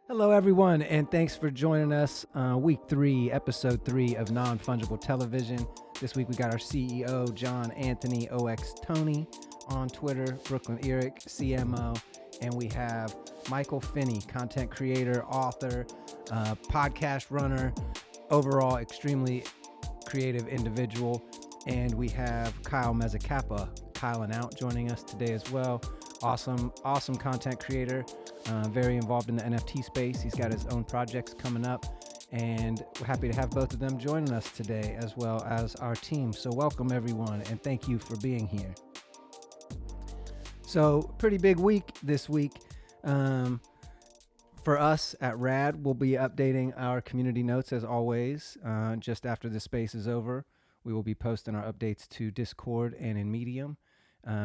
Hello, everyone, and thanks for joining us. Week 3, Episode 3 of Non-Fungible Television. This week we got our CEO, John Anthony OX Tony, on Twitter, Brooklyn Eric, CMO, and we have Michael Finney, content creator, author, podcast runner, overall extremely creative individual, and we have Kyle Mezzacappa, Kyle and Out, joining us today as well. Awesome content creator. Very involved in the NFT space. He's got his own projects coming up, and we're happy to have both of them joining us today, as well as our team. So welcome, everyone, and thank you for being here. So pretty big week this week. For us at Rad, we'll be updating our community notes as always. Just after the space is over, we will be posting our updates to Discord and in Medium.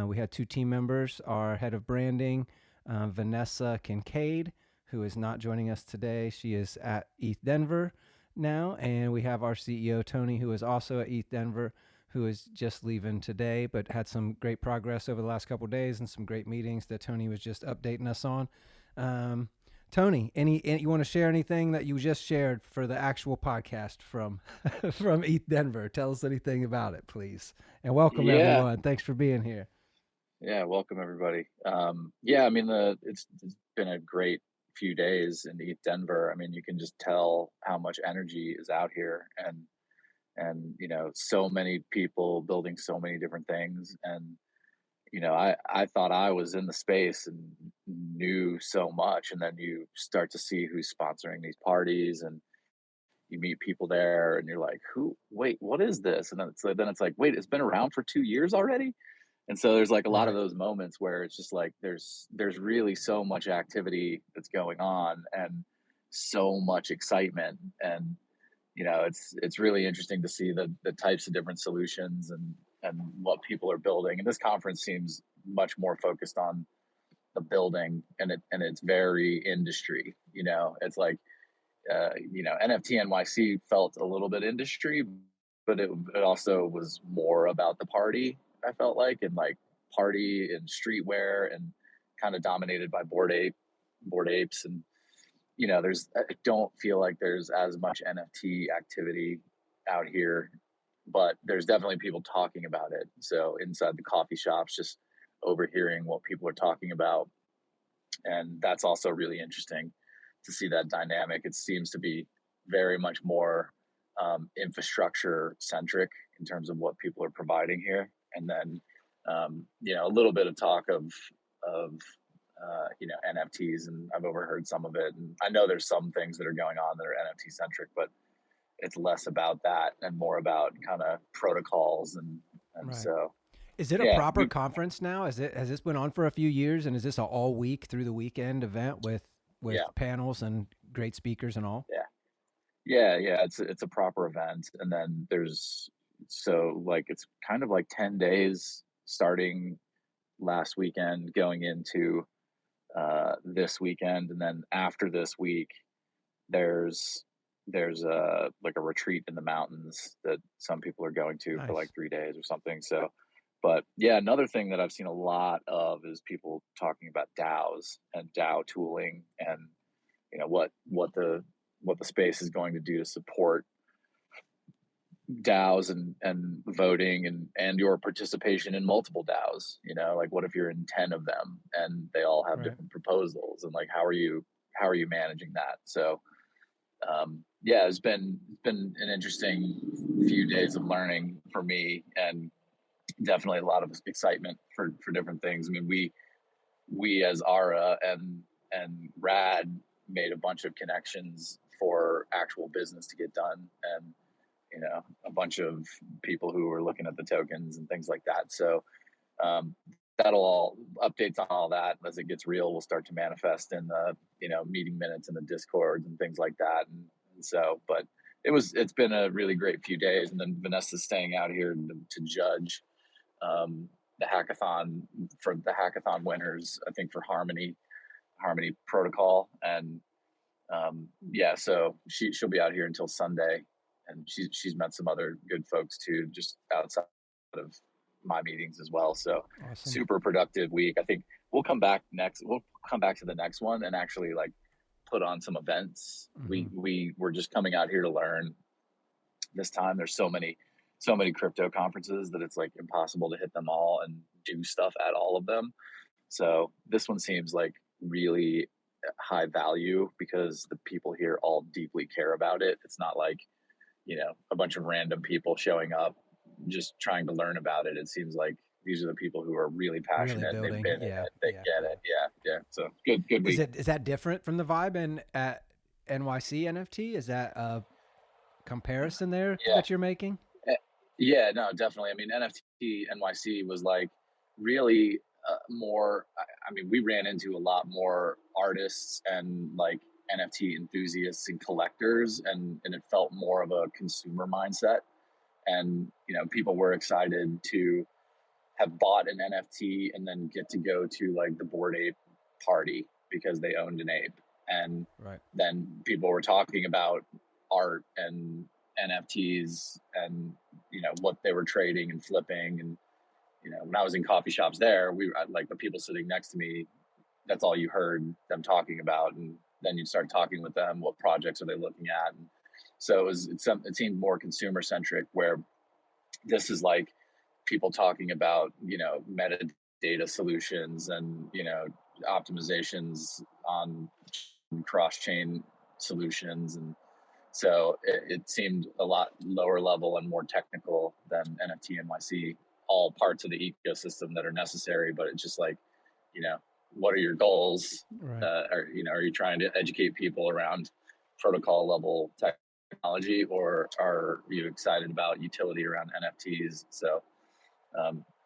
We had 2 team members, our head of branding, Vanessa Kincaid, who is not joining us today. She is at ETH Denver now. And we have our CEO, Tony, who is also at ETH Denver, who is just leaving today, but had some great progress over the last couple of days and some great meetings that Tony was just updating us on. Tony, you want to share anything that you just shared for the actual podcast from from ETH Denver? Tell us anything about it, please. And welcome, everyone. Thanks for being here. Yeah, welcome everybody. It's been a great few days in ETH Denver. I mean, you can just tell how much energy is out here, and so many people building so many different things. And I thought I was in the space and knew so much, and then you start to see who's sponsoring these parties, and you meet people there, and you're like, who? Wait, what is this? And then it's like, wait, it's been around for 2 years already. And so there's like a lot of those moments where it's just like there's really so much activity that's going on and so much excitement. And it's really interesting to see the types of different solutions and what people are building. And this conference seems much more focused on the building, and it's very industry. It's like NFT NYC felt a little bit industry, but it also was more about the party. I felt like, and like party and streetwear, and kind of dominated by board apes, and I don't feel like there's as much NFT activity out here, but there's definitely people talking about it. So inside the coffee shops, just overhearing what people are talking about, and that's also really interesting to see that dynamic. It seems to be very much more infrastructure centric in terms of what people are providing here, and then a little bit of talk of NFTs, and I've overheard some of it, and I know there's some things that are going on that are NFT centric, but it's less about that and more about kind of protocols, and Right. so. Is it a proper conference now? Has this been on for a few years, and is this an all week through the weekend event with panels and great speakers and all? Yeah. It's a proper event, and then it's kind of like 10 days starting last weekend going into this weekend, and then after this week there's a retreat in the mountains that some people are going to for like 3 days or something. So, but yeah, another thing that I've seen a lot of is people talking about DAOs and DAO tooling, and what the space is going to do to support DAOs and voting and your participation in multiple DAOs. Like, what if you're in 10 of them and they all have different proposals, and like how are you managing that? So it's been an interesting few days of learning for me, and definitely a lot of excitement for different things. I mean, we as Ara and Rad made a bunch of connections for actual business to get done, and a bunch of people who were looking at the tokens and things like that. So that'll all updates on all that as it gets real will start to manifest in the meeting minutes in the Discords and things like that. And so, but it's been a really great few days, and then Vanessa's staying out here to judge the hackathon for the hackathon winners, I think, for Harmony Protocol. And so she'll be out here until Sunday, and she's met some other good folks too, just outside of my meetings as well. So awesome. Super productive week. I think we'll come back to the next one and actually like put on some events. Mm-hmm. We were just coming out here to learn. This time there's so many crypto conferences that it's like impossible to hit them all and do stuff at all of them. So this one seems like really high value because the people here all deeply care about it. It's not like, you know, a bunch of random people showing up just trying to learn about it. It seems like these are the people who are really Really passionate. They've building. been in Yeah. it. They Yeah. get Yeah. it. Yeah. So good week. Is that different from the vibe in at NYC NFT? Is that a comparison there Yeah. that you're making? Yeah, no, definitely. I mean, NFT NYC was like really more. I mean, we ran into a lot more artists and like NFT enthusiasts and collectors, and it felt more of a consumer mindset. And you know, people were excited to have bought an NFT and then get to go to like the Bored Ape party because they owned an ape. And Right. then people were talking about art and NFTs and you know what they were trading and flipping. And you know, when I was in coffee shops there, we like the people sitting next to me, that's all you heard them talking about. And then you'd start talking with them, what projects are they looking at? And so it seemed more consumer centric, where this is like people talking about, you know, metadata solutions and, you know, optimizations on cross chain solutions. And so it seemed a lot lower level and more technical than NFT NYC, all parts of the ecosystem that are necessary. But it's just like, you know, what are your goals? Right. Are you trying to educate people around protocol level technology, or are you excited about utility around NFTs? So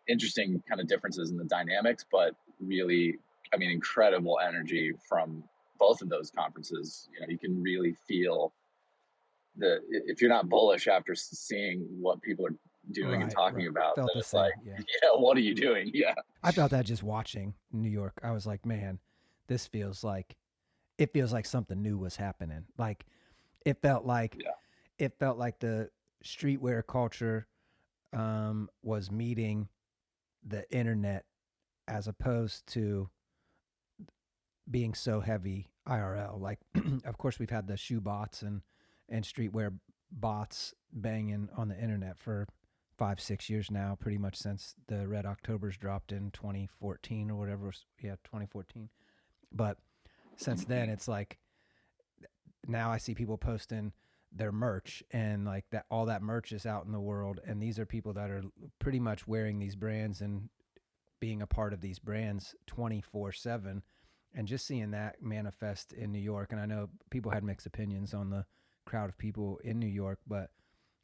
interesting kind of differences in the dynamics, but really, I mean, incredible energy from both of those conferences. You know, you can really feel if you're not bullish after seeing what people are doing and Right. talking Right. about, Felt then the it's like, same. Yeah. yeah, what are you doing? Yeah. I felt that just watching New York. I was like, man, this feels like it feels like something new was happening. Like it felt like Yeah. the streetwear culture was meeting the internet as opposed to being so heavy IRL. Like, of course, we've had the shoe bots and streetwear bots banging on the internet for 5-6 years now, pretty much since the Red Octobers dropped in 2014 or whatever. Yeah, 2014. But since then, it's like now I see people posting their merch, and like that all that merch is out in the world, and these are people that are pretty much wearing these brands and being a part of these brands 24/7, and just seeing that manifest in New York. And I know people had mixed opinions on the crowd of people in New York, but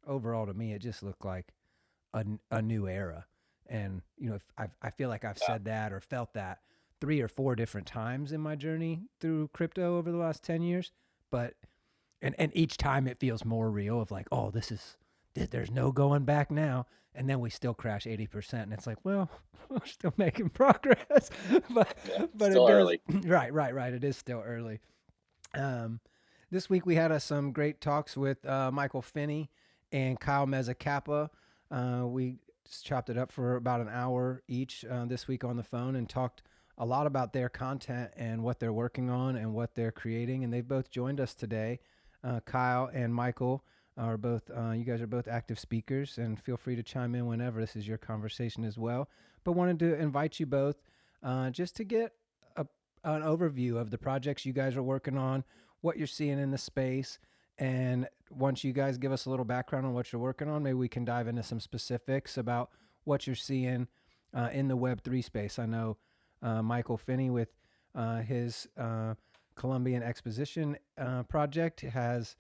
overall to me it just looked like a new era. And you know, I feel like I've said that or felt that 3 or 4 different times in my journey through crypto over the last 10 years, but and each time it feels more real of like, oh, there's no going back now. And then we still crash 80%, and it's like, well, we're still making progress, but Yeah. but Still it does. early. Right. It is still early. This week we had some great talks with Michael Finney and Kyle Mezzacappa. We just chopped it up for about an hour each this week on the phone and talked a lot about their content and what they're working on and what they're creating. And they've both joined us today. Kyle and Michael are both, you guys are both active speakers, and feel free to chime in whenever. This is your conversation as well. But wanted to invite you both just to get an overview of the projects you guys are working on, what you're seeing in the space. And once you guys give us a little background on what you're working on, maybe we can dive into some specifics about what you're seeing in the Web3 space. I know Michael Finney with his Columbian Exposition project has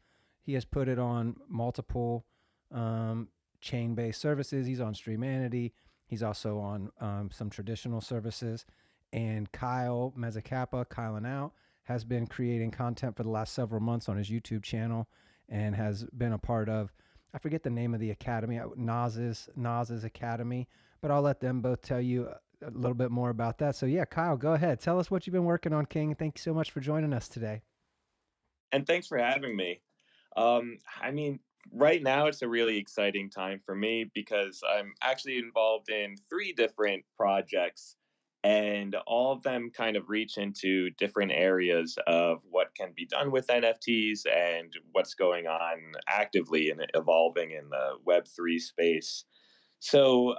put it on multiple chain-based services. He's on Streamanity. He's also on some traditional services. And Kyle Mezzacappa, Kyle and Out, has been creating content for the last several months on his YouTube channel and has been a part of, I forget the name of the academy, Naz's Academy, but I'll let them both tell you a little bit more about that. So yeah, Kyle, go ahead. Tell us what you've been working on, King. Thank you so much for joining us today. And thanks for having me. I mean, right now it's a really exciting time for me because I'm actually involved in 3 different projects and all of them kind of reach into different areas of what can be done with NFTs and what's going on actively and evolving in the Web3 space. So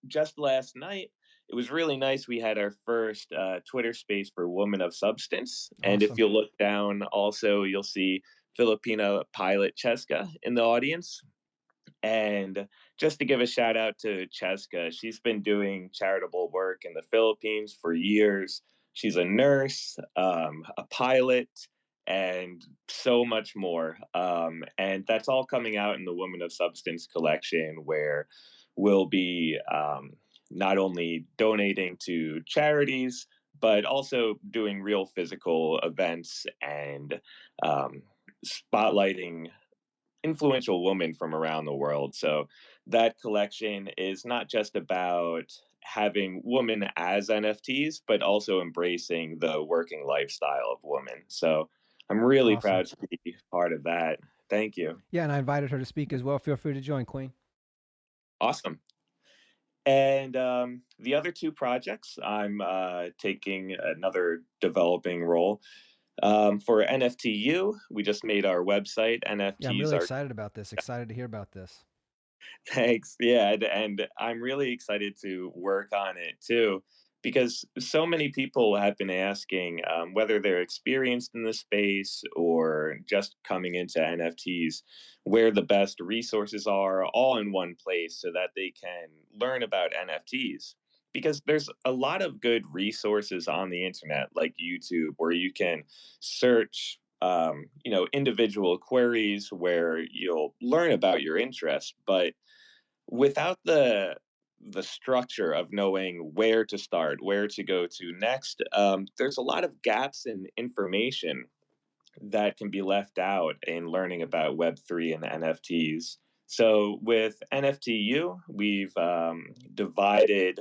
just last night, it was really nice. We had our first Twitter space for Woman of Substance. And if Awesome. you look down, also, you'll see Filipino pilot Cheska in the audience. And just to give a shout out to Cheska, she's been doing charitable work in the Philippines for years. She's a nurse, a pilot, and so much more. And that's all coming out in the Woman of Substance collection, where we'll be not only donating to charities, but also doing real physical events and um, spotlighting influential women from around the world. So that collection is not just about having women as NFTs, but also embracing the working lifestyle of women. So I'm really Awesome. proud to be part of that. Thank you. Yeah, and I invited her to speak as well. Feel free to join, Queen. Awesome. And the other two projects, I'm taking another developing role. For NFTU, we just made our website. Yeah, I'm NFTs really are excited about this. Excited to hear about this. Thanks. Yeah, and I'm really excited to work on it too, because so many people have been asking whether they're experienced in the space or just coming into NFTs, where the best resources are all in one place so that they can learn about NFTs. Because there's a lot of good resources on the internet, like YouTube, where you can search individual queries where you'll learn about your interest, but without the structure of knowing where to start, where to go to next, there's a lot of gaps in information that can be left out in learning about Web3 and NFTs. So with NFTU, we've divided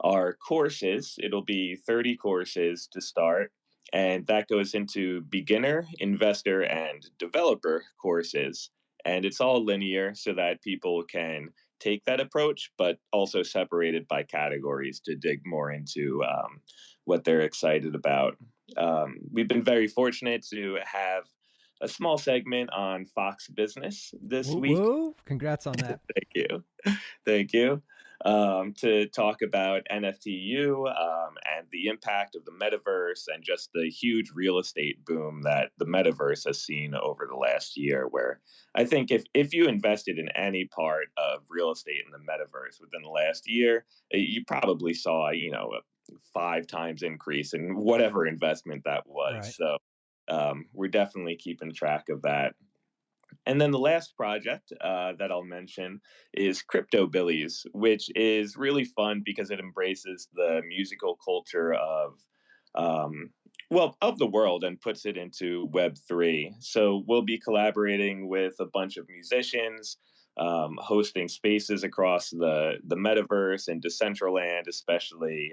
our courses. It'll be 30 courses to start. And that goes into beginner, investor, and developer courses. And it's all linear so that people can take that approach, but also separated by categories to dig more into what they're excited about. We've been very fortunate to have a small segment on Fox Business this Woo week. woo! Congrats on that. Thank you. Thank you. To talk about NFTU and the impact of the metaverse and just the huge real estate boom that the metaverse has seen over the last year. Where I think if you invested in any part of real estate in the metaverse within the last year, you probably saw, a 5 times increase in whatever investment that was. Right. So we're definitely keeping track of that. And then the last project that I'll mention is Crypto Billies, which is really fun because it embraces the musical culture um, of the world and puts it into Web3. So we'll be collaborating with a bunch of musicians, hosting spaces across the metaverse and Decentraland, especially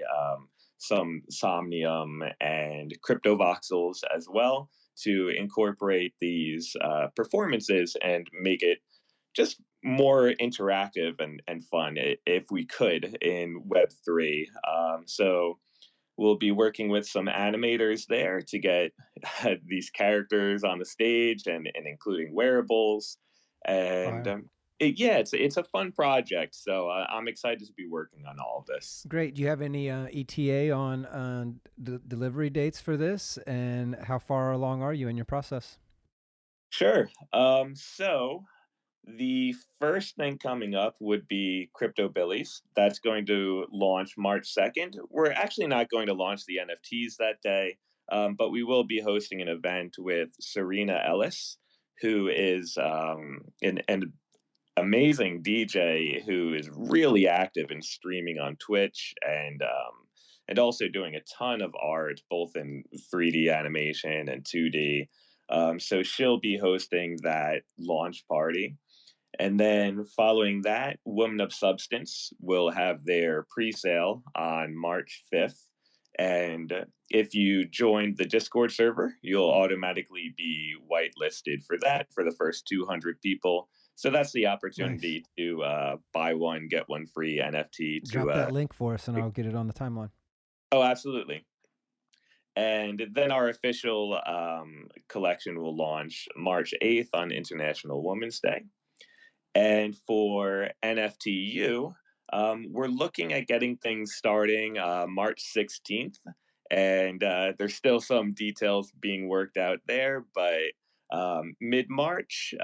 some Somnium and Crypto Voxels as well, to incorporate these performances and make it just more interactive and fun if we could in Web3. So we'll be working with some animators there to get these characters on the stage and including wearables. And Fire. it's a fun project. So I'm excited to be working on all of this. Great. Do you have any ETA on delivery dates for this, and how far along are you in your process? Sure. So the first thing coming up would be Crypto Billies. That's going to launch March 2nd. We're actually not going to launch the NFTs that day, but we will be hosting an event with Serena Ellis, who is an amazing DJ who is really active in streaming on Twitch and also doing a ton of art, both in 3D animation and 2D. So she'll be hosting that launch party. And then following that, Women of Substance will have their pre-sale on March 5th. And if you join the Discord server, you'll automatically be whitelisted for that for the first 200 people. So that's the Nice. opportunity to buy one, get one free NFT Drop to that link for us, and I'll get it on the timeline. Oh, absolutely. And then our official collection will launch March 8th on International Women's Day. And for NFTU, we're looking at getting things starting March 16th. And there's still some details being worked out there, but mid March,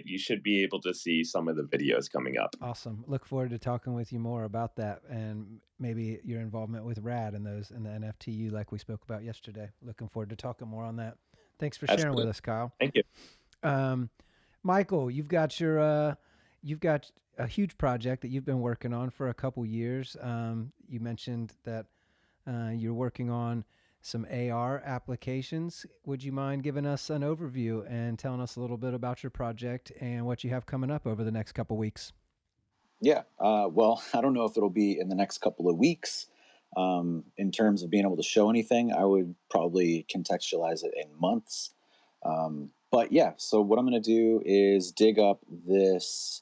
you should be able to see some of the videos coming up. Awesome. Look forward to talking with you more about that and maybe your involvement with Rad and those and the NFTU like we spoke about yesterday. Looking forward to talking more on that. Thanks for sharing with Absolutely. us, Kyle. Thank you. Michael, you've got a huge project that you've been working on for a couple years. You mentioned that you're working on some AR applications. Would you mind giving us an overview and telling us a little bit about your project and what you have coming up over the next couple weeks? Yeah. Well, I don't know if it'll be in the next couple of weeks. In terms of being able to show anything, I would probably contextualize it in months. But yeah, so what I'm going to do is dig up this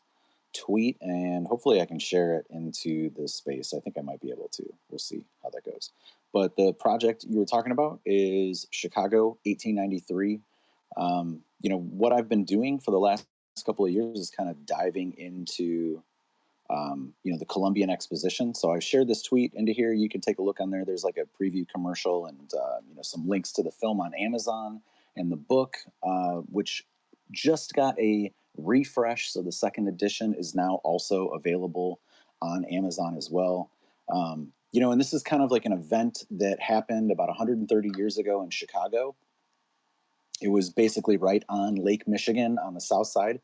tweet and hopefully I can share it into the space. I think I might be able to. We'll see how that goes. But the project you were talking about is Chicago 1893. What I've been doing for the last couple of years is kind of diving into the Columbian Exposition. So I shared this tweet into here. You can take a look on there. There's like a preview commercial and some links to the film on Amazon and the book, which just got a refresh. So the second edition is now also available on Amazon as well. And this is kind of like an event that happened about 130 years ago in Chicago. It was basically right on Lake Michigan on the south side,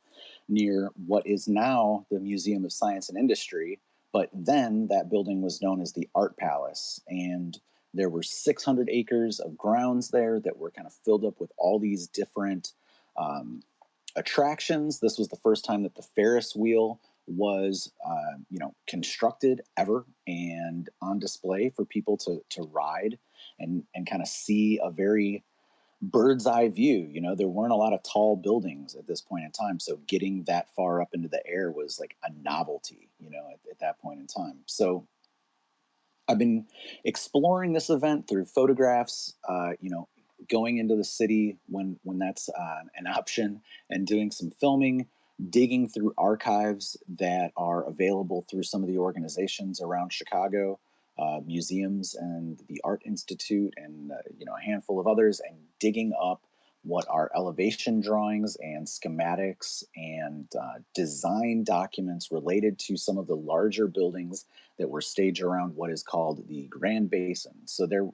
near what is now the Museum of Science and Industry. But then that building was known as the Art Palace. And there were 600 acres of grounds there that were kind of filled up with all these different attractions. This was the first time that the Ferris wheel was, constructed ever and on display for people to ride and kind of see a very bird's eye view. There weren't a lot of tall buildings at this point in time, so getting that far up into the air was like a novelty, at that point in time. So I've been exploring this event through photographs, going into the city when that's an option, and doing some filming, digging through archives that are available through some of the organizations around Chicago, museums and the Art Institute, and a handful of others, and digging up what are elevation drawings and schematics and design documents related to some of the larger buildings that were staged around what is called the Grand Basin. So there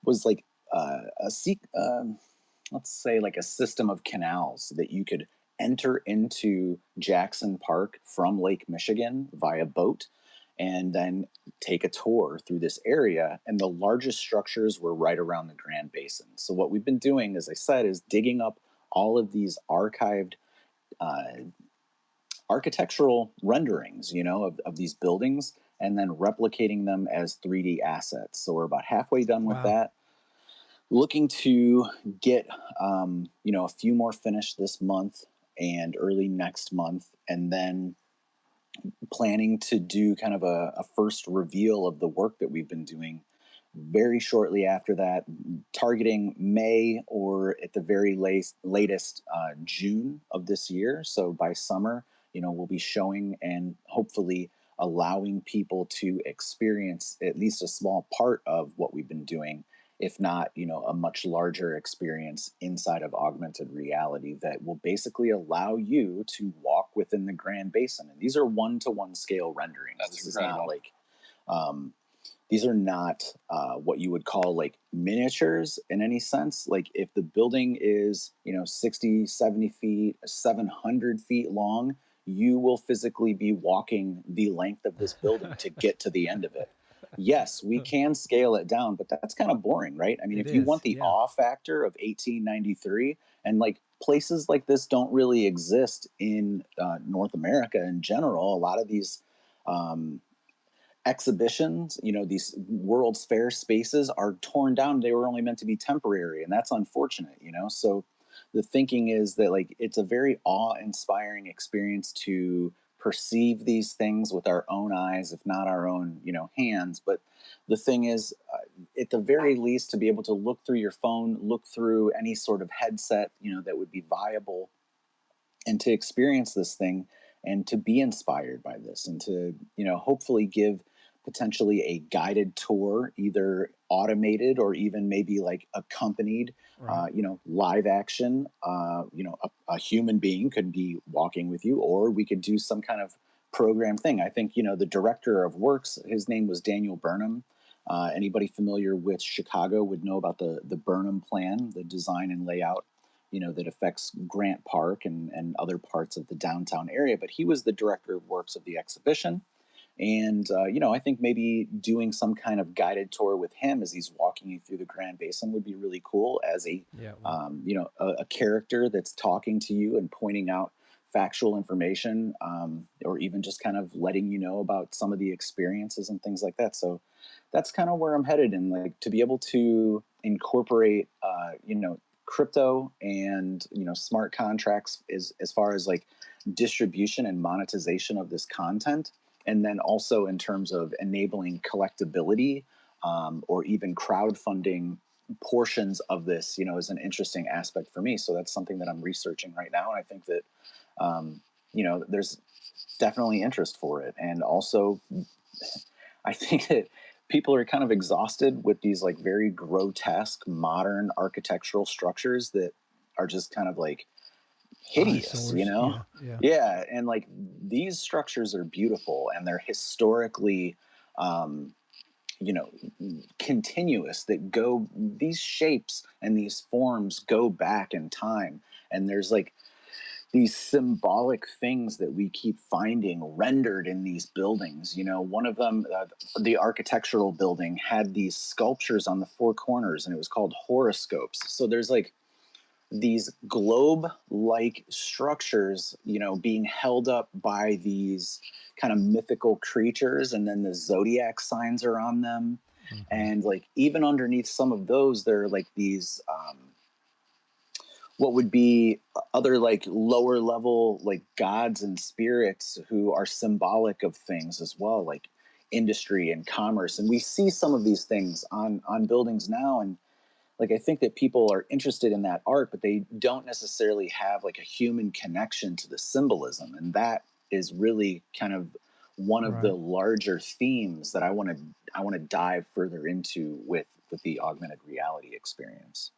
was like let's say like a system of canals that you could enter into Jackson Park from Lake Michigan via boat, and then take a tour through this area. And the largest structures were right around the Grand Basin. So what we've been doing, as I said, is digging up all of these archived architectural renderings, of these buildings, and then replicating them as 3D assets. So we're about halfway done with that. Looking to get, a few more finished this month and early next month, and then planning to do kind of a first reveal of the work that we've been doing very shortly after that, targeting May or at the very latest June of this year. So by summer, we'll be showing and hopefully allowing people to experience at least a small part of what we've been doing, if not, a much larger experience inside of augmented reality that will basically allow you to walk within the Grand Basin. And these are 1-to-1 scale renderings. That's this incredible. Is not like, these are not what you would call like miniatures in any sense. Like if the building is, 60, 70 feet, 700 feet long, you will physically be walking the length of this building to get to the end of it. Yes, we can scale it down, but that's kind of boring, right? I mean, if you want the awe factor of 1893, and like places like this don't really exist in North America in general. A lot of these exhibitions, these World's Fair spaces are torn down. They were only meant to be temporary, and that's unfortunate, So the thinking is that like it's a very awe-inspiring experience to perceive these things with our own eyes, if not our own, hands. But the thing is, at the very least, to be able to look through your phone, look through any sort of headset, that would be viable, and to experience this thing and to be inspired by this, and to hopefully give potentially a guided tour, either automated or even maybe like accompanied, Right. live action. A human being could be walking with you, or we could do some kind of program thing. I think the director of works, his name was Daniel Burnham. Anybody familiar with Chicago would know about the Burnham plan, the design and layout, that affects Grant Park and other parts of the downtown area. But he was the director of works of the Exposition. And, I think maybe doing some kind of guided tour with him as he's walking you through the Grand Basin would be really cool, as Yeah. Well, a character that's talking to you and pointing out factual information, or even just kind of letting you know about some of the experiences and things like that. So that's kind of where I'm headed. And like to be able to incorporate, crypto and, smart contracts as far as like distribution and monetization of this content. And then also in terms of enabling collectability, or even crowdfunding portions of this, is an interesting aspect for me. So that's something that I'm researching right now. And I think that, there's definitely interest for it. And also, I think that people are kind of exhausted with these like very grotesque modern architectural structures that are just kind of like hideous, eyesores. Yeah. Yeah. Yeah, and like these structures are beautiful and they're historically, um, you know, continuous. These shapes and these forms go back in time, and there's like these symbolic things that we keep finding rendered in these buildings. One of them, the architectural building, had these sculptures on the four corners, and it was called horoscopes. So there's like these globe-like structures, being held up by these kind of mythical creatures, and then the zodiac signs are on them. Mm-hmm. And like even underneath some of those, there are like these what would be other like lower level like gods and spirits who are symbolic of things as well, like industry and commerce. And we see some of these things on buildings now, and like I think that people are interested in that art, but they don't necessarily have like a human connection to the symbolism. And that is really kind of one of the Right. larger themes that I want to dive further into with the augmented reality experience.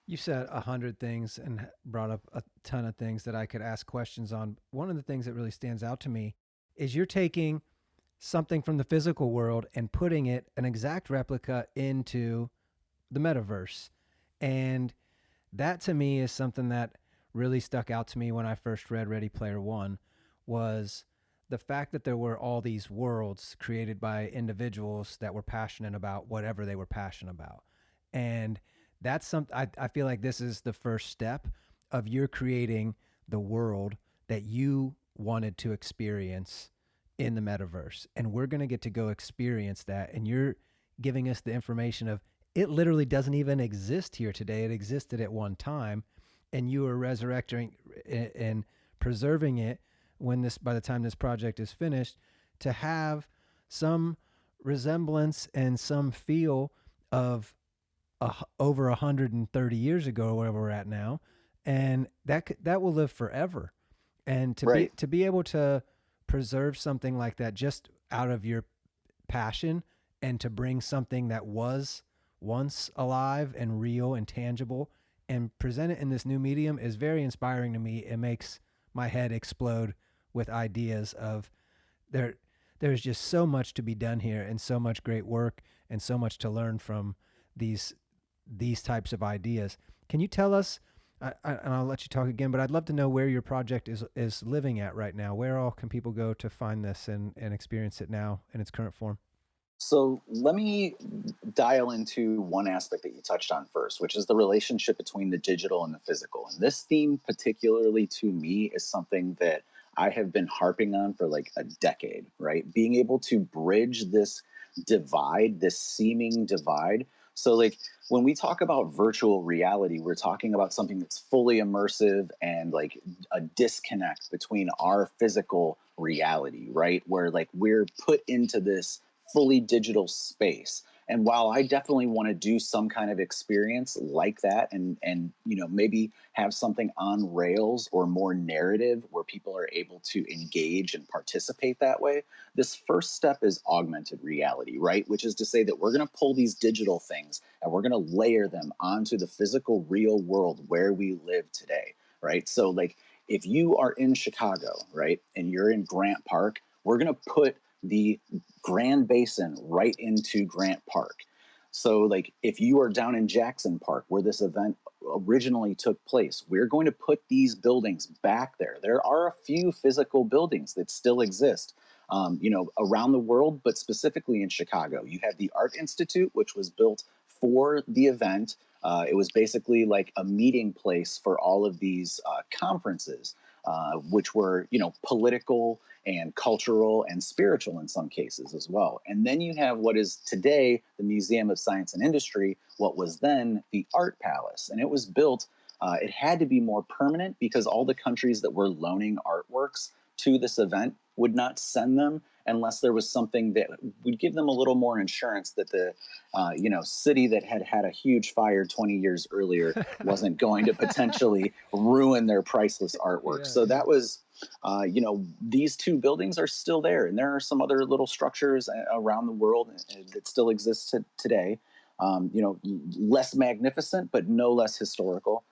You said 100 things and brought up a ton of things that I could ask questions on. One of the things that really stands out to me is you're taking something from the physical world and putting it, an exact replica, into the metaverse. And that to me is something that really stuck out to me when I first read Ready Player One, was the fact that there were all these worlds created by individuals that were passionate about whatever they were passionate about. And that's something I feel like this is the first step of you're creating the world that you wanted to experience in the metaverse. And we're going to get to go experience that. And you're giving us the information of it literally doesn't even exist here today. It existed at one time, and you are resurrecting and preserving it by the time this project is finished, to have some resemblance and some feel of over 130 years ago, or wherever we're at now, and that will live forever. And to be able to preserve something like that just out of your passion, and to bring something that was once alive and real and tangible and present it in this new medium is very inspiring to me. It makes my head explode with ideas of there's just so much to be done here, and so much great work, and so much to learn from these types of ideas. Can you tell us, and I'll let you talk again, but I'd love to know where your project is living at right now. Where all can people go to find this and experience it now in its current form? So let me dial into one aspect that you touched on first, which is the relationship between the digital and the physical. And this theme, particularly to me, is something that I have been harping on for like a decade, right? Being able to bridge this divide, this seeming divide. So like when we talk about virtual reality, we're talking about something that's fully immersive and like a disconnect between our physical reality, right? Where like we're put into this fully digital space. And while I definitely want to do some kind of experience like that, and you know, maybe have something on rails or more narrative where people are able to engage and participate that way, this first step is augmented reality, right? Which is to say that we're going to pull these digital things and we're going to layer them onto the physical real world where we live today, right? So like if you are in Chicago, right, and you're in Grant Park, we're going to put the Grand Basin right into Grant Park. So like if you are down in Jackson Park where this event originally took place, we're going to put these buildings back there. There are a few physical buildings that still exist, you know, around the world, but specifically in Chicago. You have the Art Institute, which was built for the event. It was basically like a meeting place for all of these conferences, which were, you know, political and cultural and spiritual in some cases as well. And then you have what is today the Museum of Science and Industry, what was then the Art Palace. And it was built, it had to be more permanent because all the countries that were loaning artworks to this event would not send them unless there was something that would give them a little more insurance that the you know, city that had had a huge fire 20 years earlier wasn't going to potentially ruin their priceless artwork. So that was, you know, these two buildings are still there, and there are some other little structures around the world that still exist today. You know, less magnificent, but no less historical.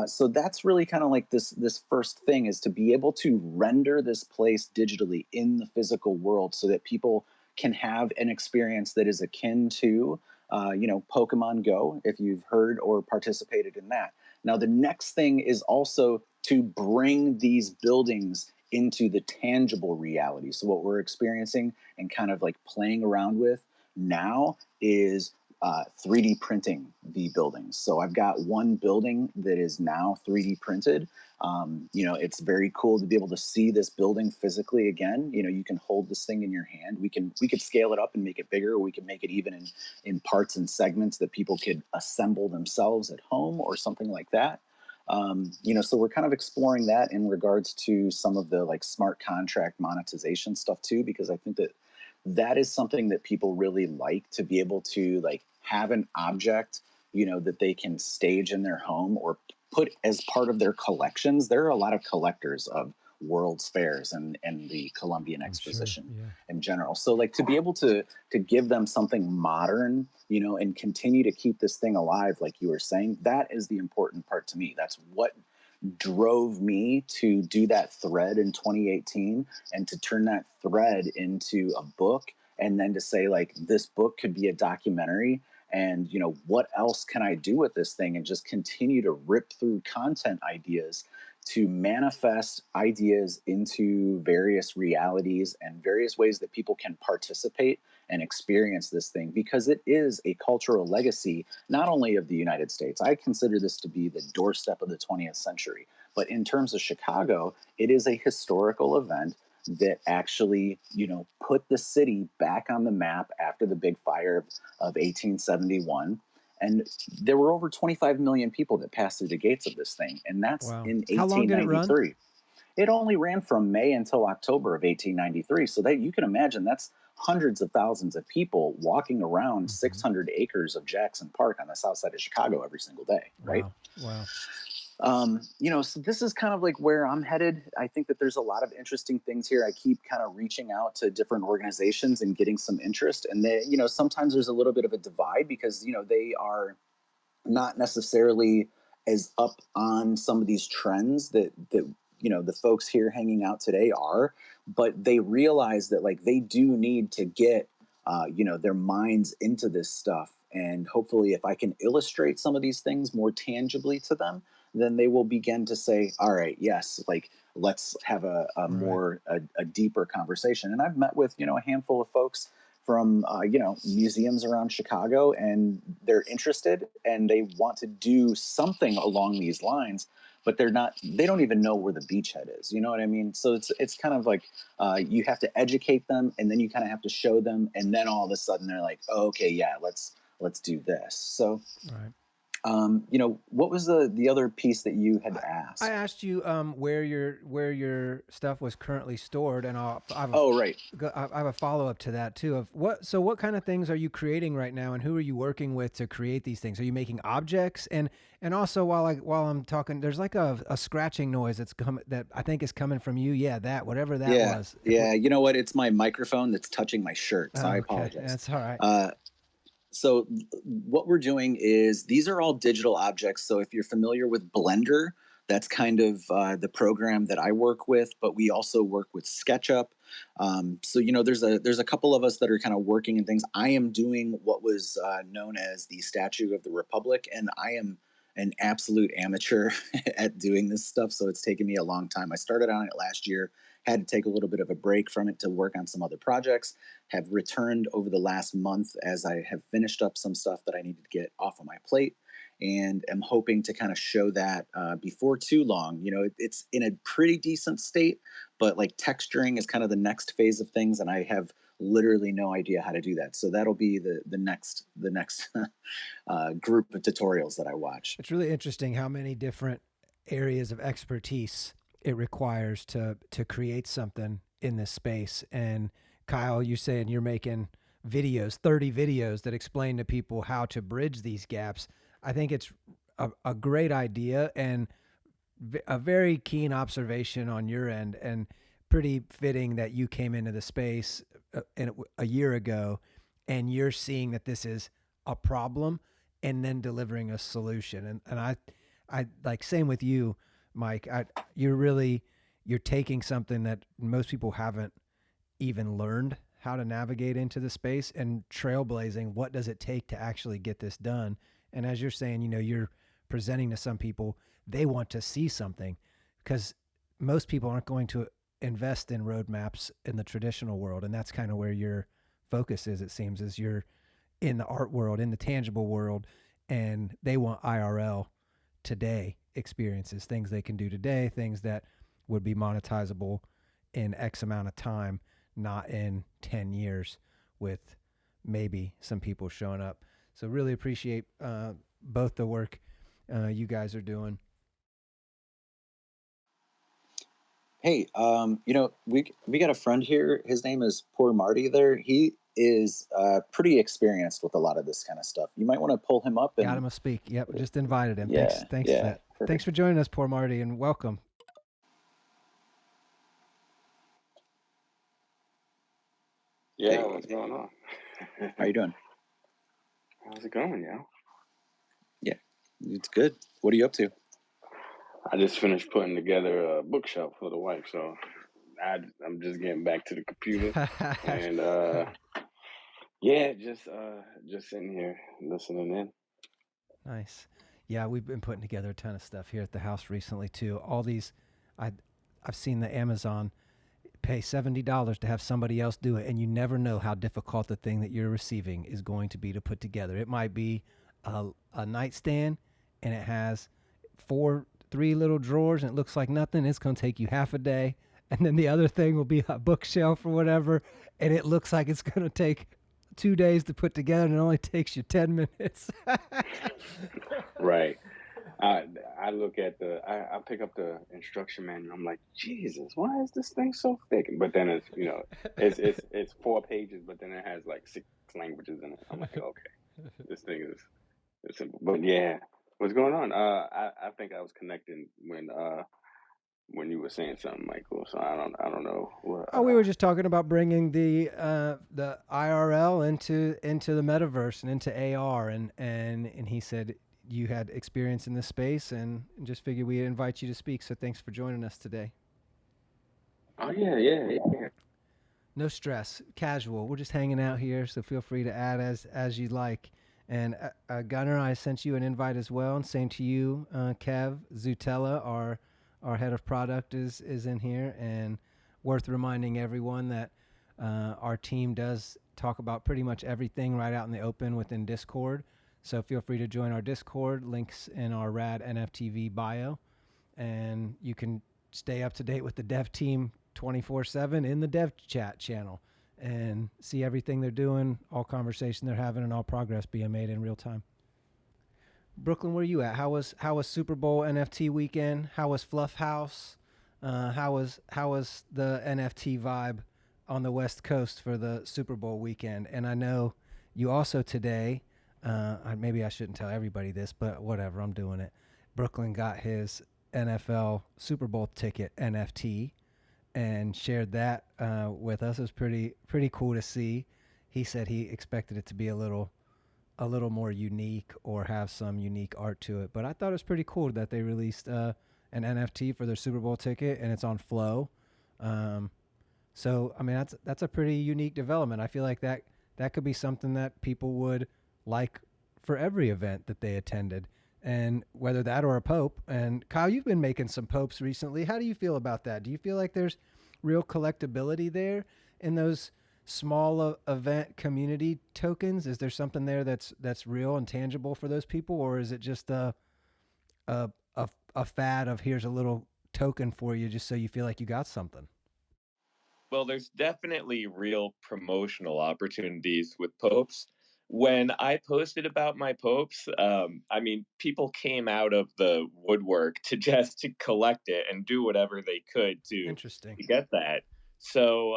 So that's really kind of like this first thing, is to be able to render this place digitally in the physical world so that people can have an experience that is akin to, you know, Pokemon Go, if you've heard or participated in that. Now, the next thing is also to bring these buildings into the tangible reality. So what we're experiencing and kind of like playing around with now is 3D printing the buildings. So I've got one building that is now 3D printed. You know, it's very cool to be able to see this building physically again. You know, you can hold this thing in your hand. We could scale it up and make it bigger, or we could make it even in parts and segments that people could assemble themselves at home or something like that. You know, so we're kind of exploring that in regards to some of the like smart contract monetization stuff too, because I think that is something that people really like, to be able to like have an object, you know, that they can stage in their home or put as part of their collections. There are a lot of collectors of World's Fairs and the Columbian Exposition in general. So like to be able to give them something modern, you know, and continue to keep this thing alive, like you were saying, that is the important part to me. That's what drove me to do that thread in 2018 and to turn that thread into a book, and then to say like this book could be a documentary, and you know, what else can I do with this thing, and just continue to rip through content ideas to manifest ideas into various realities and various ways that people can participate and experience this thing, because it is a cultural legacy, not only of the United States. I consider this to be the doorstep of the 20th century. But in terms of Chicago, it is a historical event that actually, you know, put the city back on the map after the big fire of 1871. And there were over 25 million people that passed through the gates of this thing. And that's in 1893. How long did it run? It only ran from May until October of 1893. So that, you can imagine, that's hundreds of thousands of people walking around 600 acres of Jackson Park on the south side of Chicago every single day, right? Wow. You know, so this is kind of like where I'm headed. I think that there's a lot of interesting things here. I keep kind of reaching out to different organizations and getting some interest. And they, you know, sometimes there's a little bit of a divide because, you know, they are not necessarily as up on some of these trends that you know, the folks here hanging out today are, but they realize that like they do need to get you know, their minds into this stuff. And hopefully if I can illustrate some of these things more tangibly to them, then they will begin to say, all right, yes, like let's have a more deeper conversation. And I've met with, you know, a handful of folks from you know, museums around Chicago, and they're interested and they want to do something along these lines, but they don't even know where the beachhead is. You know what I mean? So it's kind of like you have to educate them, and then you kind of have to show them, and then all of a sudden they're like, oh, okay, yeah, let's do this. So What was the other piece that you had asked? I asked you where your stuff was currently stored, and I have a follow up to that too. Of what kind of things are you creating right now, and who are you working with to create these things? Are you making objects? And also while I'm talking, there's like a scratching noise that I think is coming from you. Yeah, whatever that was. Yeah, you know what? It's my microphone that's touching my shirt, so I apologize. That's all right. So what we're doing is these are all digital objects. So if you're familiar with Blender, that's kind of the program that I work with, but we also work with SketchUp. So there's a couple of us that are kind of working in things. I am doing what was known as the Statue of the Republic, and I am an absolute amateur at doing this stuff. So it's taken me a long time. I started on it last year, had to take a little bit of a break from it to work on some other projects, have returned over the last month as I have finished up some stuff that I needed to get off of my plate, and am hoping to kind of show that before too long. It's in a pretty decent state, but like texturing is kind of the next phase of things, and I have literally no idea how to do that. So that'll be the next group of tutorials that I watch. It's really interesting how many different areas of expertise it requires to create something in this space. And Kyle, you're saying you're making 30 videos that explain to people how to bridge these gaps. I think it's a great idea and a very keen observation on your end, and pretty fitting that you came into the space a year ago and you're seeing that this is a problem and then delivering a solution. And I like, same with you, Mike. You're taking something that most people haven't even learned how to navigate into the space and trailblazing. What does it take to actually get this done? And as you're saying, you're presenting to some people, they want to see something, because most people aren't going to invest in roadmaps in the traditional world. And that's kind of where your focus is, it seems, is you're in the art world, in the tangible world, and they want IRL today experiences, things they can do today, things that would be monetizable in X amount of time, not in 10 years with maybe some people showing up. So really appreciate both the work you guys are doing. Hey, we got a friend here. His name is POORMARTY there. He is pretty experienced with a lot of this kind of stuff. You might want to pull him up. Got him to speak. Yep, just invited him. Yeah, thanks for that. Perfect. Thanks for joining us, POORMARTY, and welcome. Yeah, hey. What's going on? How you doing? How's it going, yo? Yeah, it's good. What are you up to? I just finished putting together a bookshelf for the wife, so I'm just getting back to the computer, and just sitting here listening in. Nice. Yeah, we've been putting together a ton of stuff here at the house recently too. All these, I've seen the Amazon pay $70 to have somebody else do it, and you never know how difficult the thing that you're receiving is going to be to put together. It might be a nightstand, and it has 3 little drawers, and it looks like nothing. It's going to take you half a day. And then the other thing will be a bookshelf or whatever, and it looks like it's going to take 2 days to put together, and it only takes you 10 minutes. Right. I look at I pick up the instruction manual. I'm like, Jesus, why is this thing so thick? But then it's 4 pages, but then it has like 6 languages in it. I'm like, okay, this thing is simple. But yeah, what's going on? I think I was connecting when you were saying something, Michael. So I don't know. We were just talking about bringing the IRL into the metaverse and into AR, and he said you had experience in this space, and just figured we'd invite you to speak. So thanks for joining us today. Oh yeah. No stress, casual. We're just hanging out here, so feel free to add as you like. And Gunnar, I sent you an invite as well, and same to you, Kev. Zutella, our head of product, is in here, and worth reminding everyone that our team does talk about pretty much everything right out in the open within Discord. So feel free to join our Discord. Links in our Rad NFTV bio, and you can stay up to date with the dev team 24/7 in the dev chat channel and see everything they're doing, all conversation they're having, and all progress being made in real time. Brooklyn, where you at? How was Super Bowl NFT weekend? How was Fluff House? How was the NFT vibe on the West Coast for the Super Bowl weekend? And I know you also today. Maybe I shouldn't tell everybody this, but whatever, I'm doing it. Brooklyn got his NFL Super Bowl ticket NFT and shared that with us. It was pretty cool to see. He said he expected it to be a little more unique or have some unique art to it. But I thought it was pretty cool that they released an NFT for their Super Bowl ticket, and it's on Flow. So I mean, that's a pretty unique development. I feel like that could be something that people would like for every event that they attended, and whether that or a Pope. And Kyle, you've been making some Popes recently. How do you feel about that? Do you feel like there's real collectability there in those small event community tokens? Is there something there that's real and tangible for those people, or is it just a a fad of here's a little token for you just so you feel like you got something? Well, there's definitely real promotional opportunities with popes. When I posted about my popes, I mean, people came out of the woodwork to just to collect it and do whatever they could Interesting. to get that. So,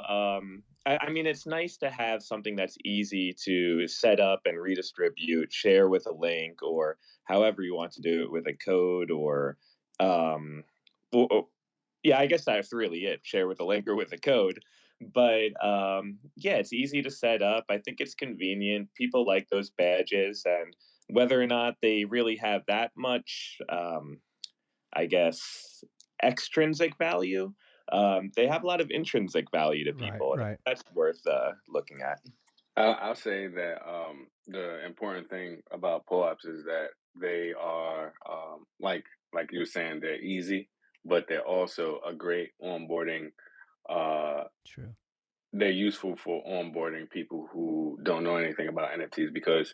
I mean, it's nice to have something that's easy to set up and redistribute, share with a link, or however you want to do it with a code um, or yeah, I guess that's really it. Share with a link or with a code. But yeah, it's easy to set up. I think it's convenient. People like those badges, and whether or not they really have that much, I guess, extrinsic value, they have a lot of intrinsic value to Right, people, and right. that's worth looking at. I'll say that the important thing about pull-ups is that they are like you were saying, they're easy, but they're also a great onboarding. Uh, True. they're useful for onboarding people who don't know anything about NFTs because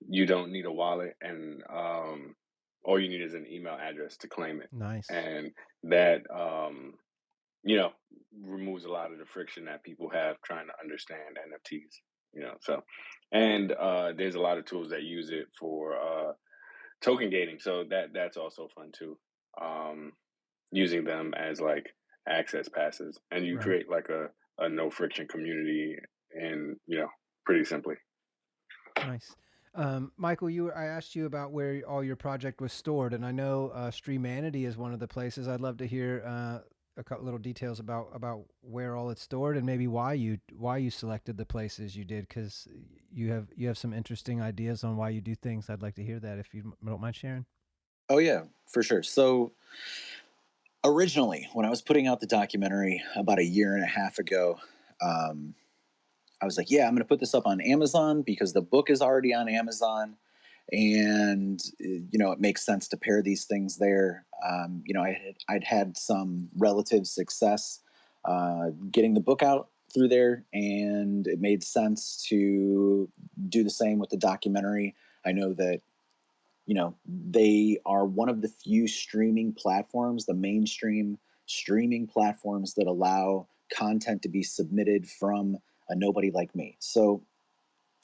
you don't need a wallet, and all you need is an email address to claim it, Nice. and that you know, removes a lot of the friction that people have trying to understand NFTs. So and there's a lot of tools that use it for token gating, so that's also fun too. Um, Using them as like access passes, and you Right. create like a no friction community, and pretty simply. Nice. Michael, I asked you about where all your project was stored, and I know Streamanity is one of the places. I'd love to hear a couple little details about where all it's stored and maybe why you selected the places you did, because you have some interesting ideas on why you do things. I'd like to hear that if you don't mind sharing. Oh yeah, for sure. So originally, when I was putting out the documentary about a year and a half ago, um, I was like, yeah, I'm going to put this up on Amazon because the book is already on Amazon, and it makes sense to pair these things there. I'd had some relative success getting the book out through there, and it made sense to do the same with the documentary. I know that they are one of the few streaming platforms, the mainstream streaming platforms, that allow content to be submitted from a nobody like me. So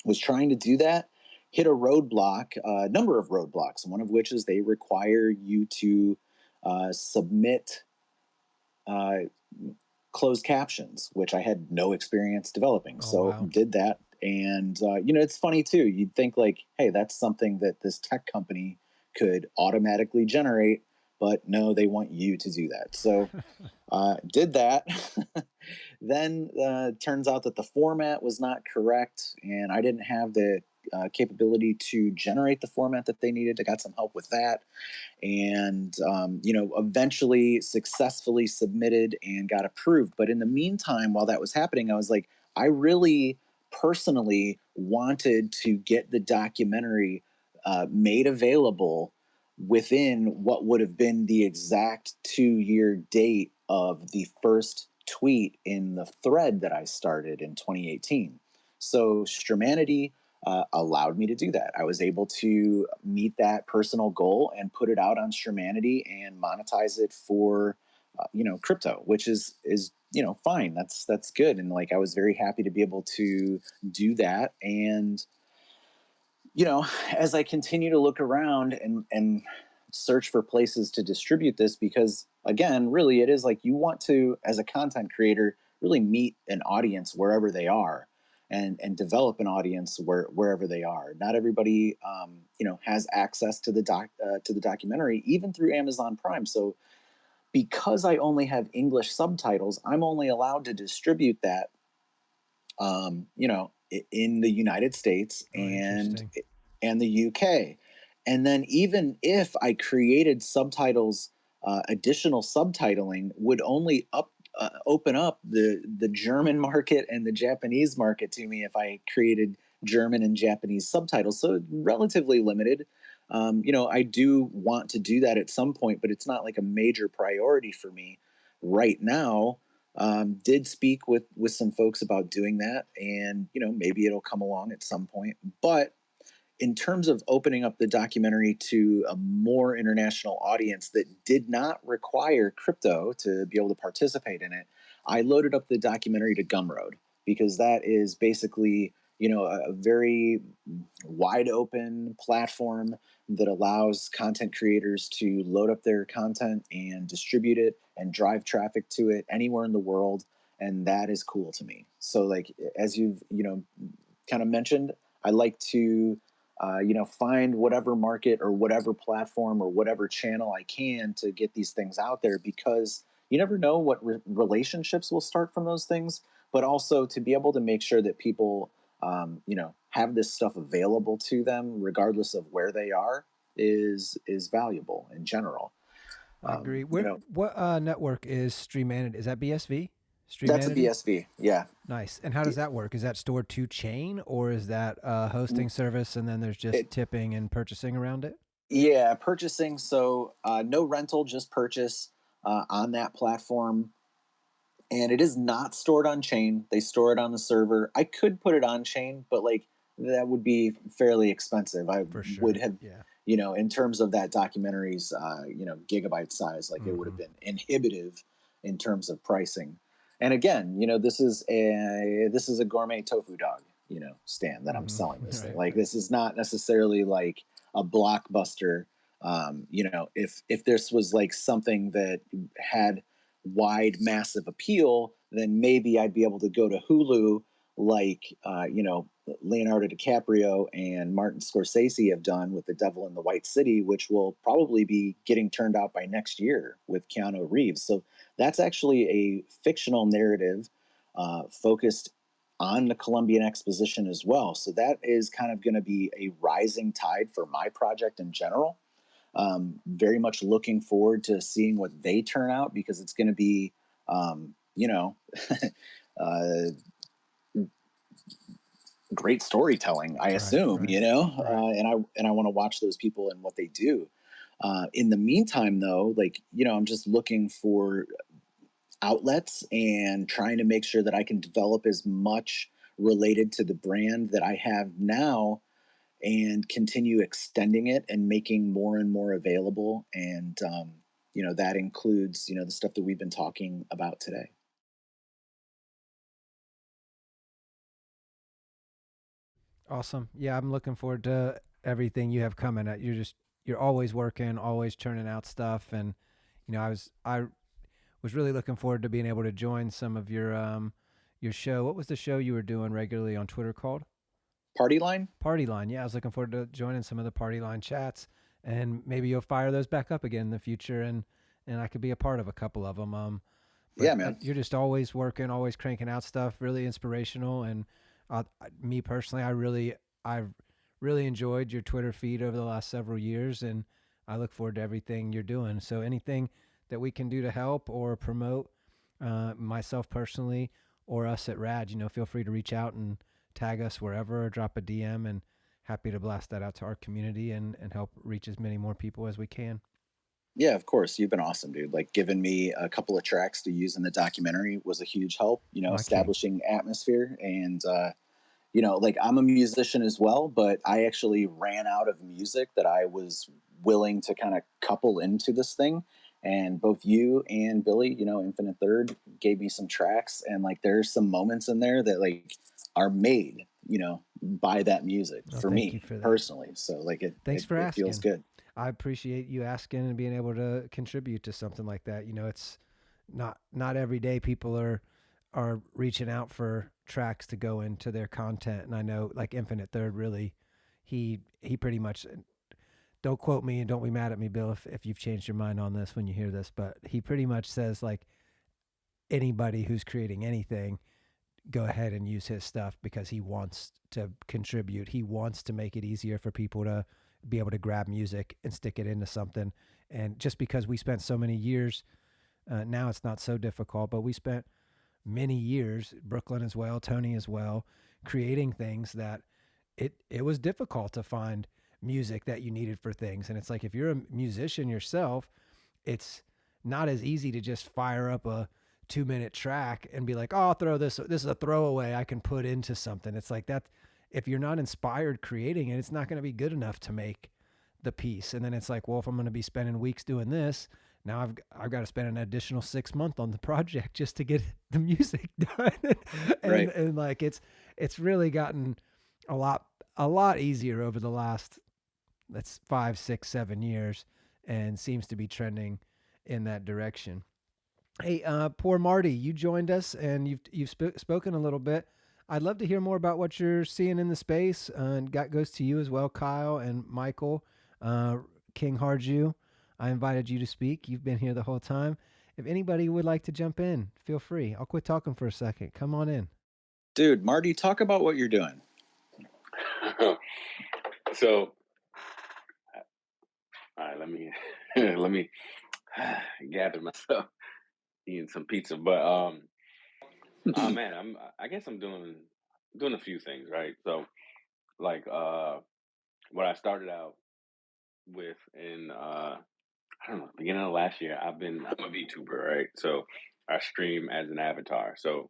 was trying to do that, hit a roadblock, a number of roadblocks, one of which is they require you to submit uh, closed captions, which I had no experience developing. Oh So wow. did that. And, it's funny too. You'd think like, hey, that's something that this tech company could automatically generate, but no, they want you to do that. So did that. Then turns out that the format was not correct, and I didn't have the capability to generate the format that they needed. I got some help with that, and eventually successfully submitted and got approved. But in the meantime, while that was happening, I was like, I really personally wanted to get the documentary made available within what would have been the exact 2-year date of the first tweet in the thread that I started in 2018. So Streamanity allowed me to do that. I was able to meet that personal goal and put it out on Streamanity and monetize it for crypto, which is fine. That's good. And like I was very happy to be able to do that. And as I continue to look around and search for places to distribute this, because again, really it is like you want to, as a content creator, really meet an audience wherever they are, and develop an audience wherever they are. Not everybody, has access to the documentary, even through Amazon Prime. So because I only have English subtitles, I'm only allowed to distribute that, in the United States Oh, interesting. and the UK. And then even if I created subtitles, additional subtitling would only open up the German market and the Japanese market to me if I created German and Japanese subtitles. So relatively limited. I do want to do that at some point, but it's not like a major priority for me right now. Did speak with some folks about doing that, and maybe it'll come along at some point. But in terms of opening up the documentary to a more international audience that did not require crypto to be able to participate in it, I loaded up the documentary to Gumroad, because that is basically a very wide open platform that allows content creators to load up their content and distribute it and drive traffic to it anywhere in the world. And that is cool to me. So like, as you've kind of mentioned, I like to find whatever market or whatever platform or whatever channel I can to get these things out there, because you never know what relationships will start from those things, but also to be able to make sure that people, have this stuff available to them, regardless of where they are, is valuable in general. I agree. You know, What network is Streamanity? Is that BSV? that's a Streamanity? BSV. Yeah. Nice. And how does that work? Is that stored to chain, or is that a hosting service and then there's just It, tipping and purchasing around it? yeah, purchasing. So no rental, just purchase on that platform. And it is not stored on chain. They store it on the server. I could put it on chain, but like that would be fairly expensive. I For sure. would have, Yeah. in terms of that documentary's, gigabyte size, like it would have Mm-hmm. been inhibitive in terms of pricing. And again, this is a gourmet tofu dog, stand that I'm selling this thing. Right. Like this is not necessarily like a blockbuster. If this was like something that had wide, massive appeal, then maybe I'd be able to go to Hulu, like Leonardo DiCaprio and Martin Scorsese have done with The Devil in the White City, which will probably be getting turned out by next year with Keanu Reeves. So that's actually a fictional narrative focused on the Columbian Exposition as well. So that is kind of going to be a rising tide for my project in general. Very much looking forward to seeing what they turn out, because it's going to be, uh, great storytelling, I assume, Right. and I want to watch those people and what they do. In the meantime, though, like, I'm just looking for outlets and trying to make sure that I can develop as much related to the brand that I have now and continue extending it and making more and more available. And, that includes, the stuff that we've been talking about today. Awesome. Yeah, I'm looking forward to everything you have coming. You're always working, always churning out stuff, and I was really looking forward to being able to join some of your show. What was the show you were doing regularly on Twitter called? Party Line? Party Line. Yeah, I was looking forward to joining some of the Party Line chats, and maybe you'll fire those back up again in the future, and I could be a part of a couple of them. But Yeah, man. you're just always working, always cranking out stuff, really inspirational. And me personally, I've really enjoyed your Twitter feed over the last several years, and I look forward to everything you're doing. So anything that we can do to help or promote, myself personally or us at Rad, feel free to reach out and tag us wherever or drop a DM, and happy to blast that out to our community and help reach as many more people as we can. Yeah, of course. You've been awesome, dude. Like giving me a couple of tracks to use in the documentary was a huge help, My king. establishing atmosphere. And, like I'm a musician as well, but I actually ran out of music that I was willing to kind of couple into this thing. And both you and Billy, Infinite Third, gave me some tracks. And like there's some moments in there that like are made, buy that music for thank you me for that. personally. So like Thanks for it feels asking. good. I appreciate you asking and being able to contribute to something like that. It's not every day people are reaching out for tracks to go into their content. And I know like Infinite Third really, he pretty much, don't quote me and don't be mad at me, Bill, if you've changed your mind on this when you hear this, but he pretty much says like anybody who's creating anything, go ahead and use his stuff because he wants to contribute. He wants to make it easier for people to be able to grab music and stick it into something. And just because we spent so many years, now it's not so difficult, but we spent many years, Brooklyn as well, Tony as well, creating things that it was difficult to find music that you needed for things. And it's like, if you're a musician yourself, it's not as easy to just fire up a 2-minute track and be like, oh, I'll throw this is a throwaway I can put into something. It's like that. If you're not inspired creating it, it's not going to be good enough to make the piece. And then it's like, well, if I'm going to be spending weeks doing this, now I've got to spend an additional 6 months on the project just to get the music done. Right. And like, it's really gotten a lot easier over the last, that's 5, 6, 7 years, and seems to be trending in that direction. Hey, poor Marty, you joined us and you've spoken a little bit. I'd love to hear more about what you're seeing in the space. And that goes to you as well, Kyle and Michael, King Harju. I invited you to speak. You've been here the whole time. If anybody would like to jump in, feel free. I'll quit talking for a second. Come on in. Dude, Marty, talk about what you're doing. So, all right, let me gather myself, eating some pizza. But man, I guess I'm doing a few things, right? So, like what I started out with in I don't know, beginning of last year, I'm a Vtuber, right? So I stream as an avatar. So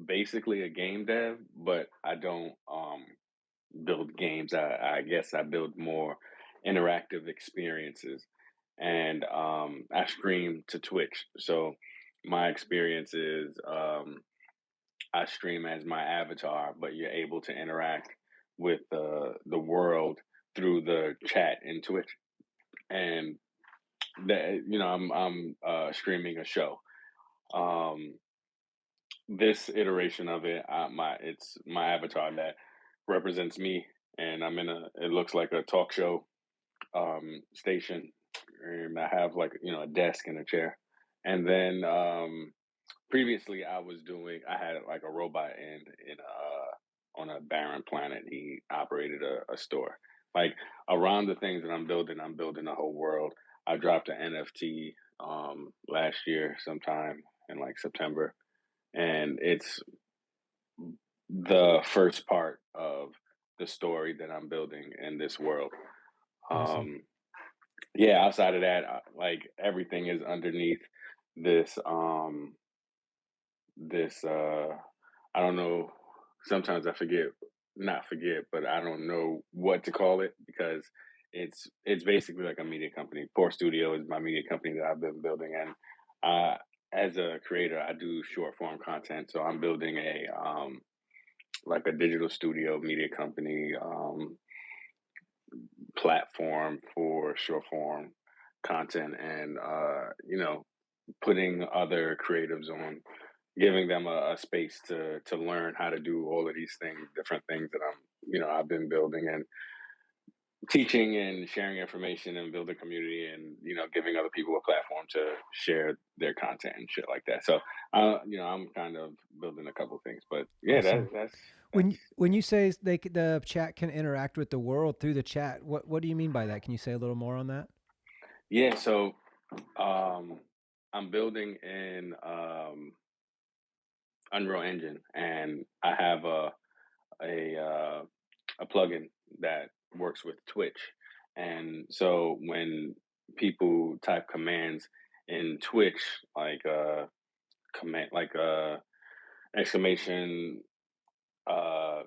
basically a game dev, but I don't build games. I guess I build more interactive experiences, and I stream to Twitch. So my experience is I stream as my avatar, but you're able to interact with the world through the chat in Twitch, and that I'm streaming a show. Um, this iteration of it, it's my avatar that represents me, and I'm in it looks like a talk show station, and I have like a desk and a chair, and then previously I had like a robot in on a barren planet. He operated a store. Like around the things that I'm building a whole world. I dropped an NFT last year sometime in like September, and it's the first part of the story that I'm building in this world. Awesome. Yeah, outside of that, like everything is underneath this this I don't know, sometimes I forget, not forget, but I don't know what to call it because it's basically like a media company. Poor Studio is my media company that I've been building, and as a creator I do short form content. So I'm building a like a digital studio media company platform for short form content, and putting other creatives on, giving them a space to learn how to do all of these things, different things that I've been building, and teaching and sharing information and building community, and giving other people a platform to share their content and shit like that. So I'm kind of building a couple things, but yeah, Awesome. that's when you say the chat can interact with the world through the chat, what do you mean by that? Can you say a little more on that? Yeah, so I'm building in Unreal Engine, and I have a plugin that works with Twitch, and so when people type commands in Twitch, like command, like exclamation, uh,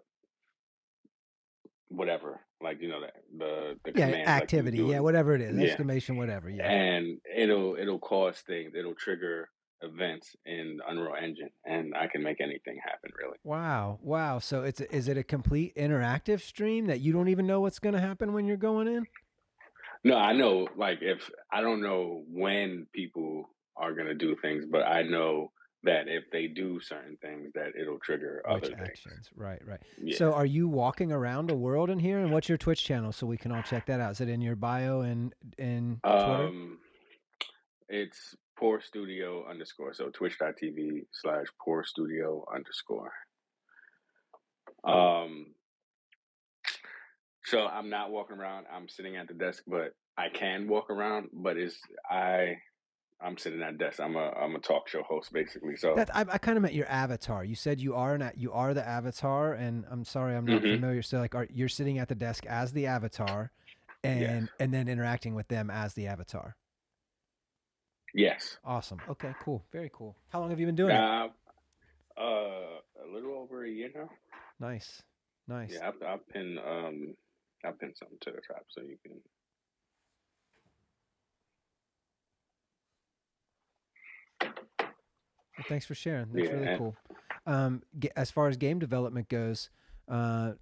whatever, like the commands, like activity, you do whatever it is, yeah, exclamation, whatever, yeah. and it'll cause things. It'll trigger events in Unreal Engine, and I can make anything happen, really. Wow. So is it a complete interactive stream that you don't even know what's going to happen when you're going in? No, I know, like, if I don't know when people are gonna do things, but I know that if they do certain things, that it'll trigger Which other actions? Right. things. So are you walking around the world in here? And what's your Twitch channel so we can all check that out? Is it in your bio and in Twitter? It's Poor Studio _. So twitch.tv/Poor Studio _. So I'm not walking around. I'm sitting at the desk, but I can walk around. But I'm sitting at desk. I'm a talk show host, basically. So I kind of meant your avatar. You said you are the avatar, and I'm sorry I'm not familiar. So like, you're sitting at the desk as the avatar, and then interacting with them as the avatar. Yes. Awesome. Okay. Cool. Very cool. How long have you been doing it? A little over a year now. Nice. Yeah, I've pinned something to the top so you can. Well, thanks for sharing. That's really cool. As far as game development goes, were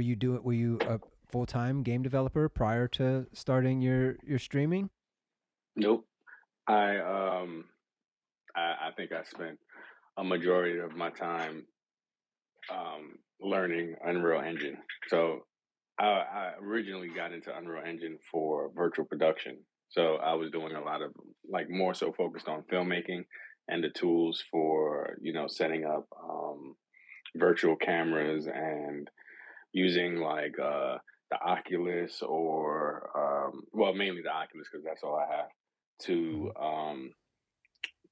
you a full-time game developer prior to starting your streaming? Nope. I think I spent a majority of my time learning Unreal Engine. So I originally got into Unreal Engine for virtual production. So I was doing a lot of, like, more so focused on filmmaking and the tools for, setting up virtual cameras and using, like, the Oculus or mainly the Oculus, because that's all I have, to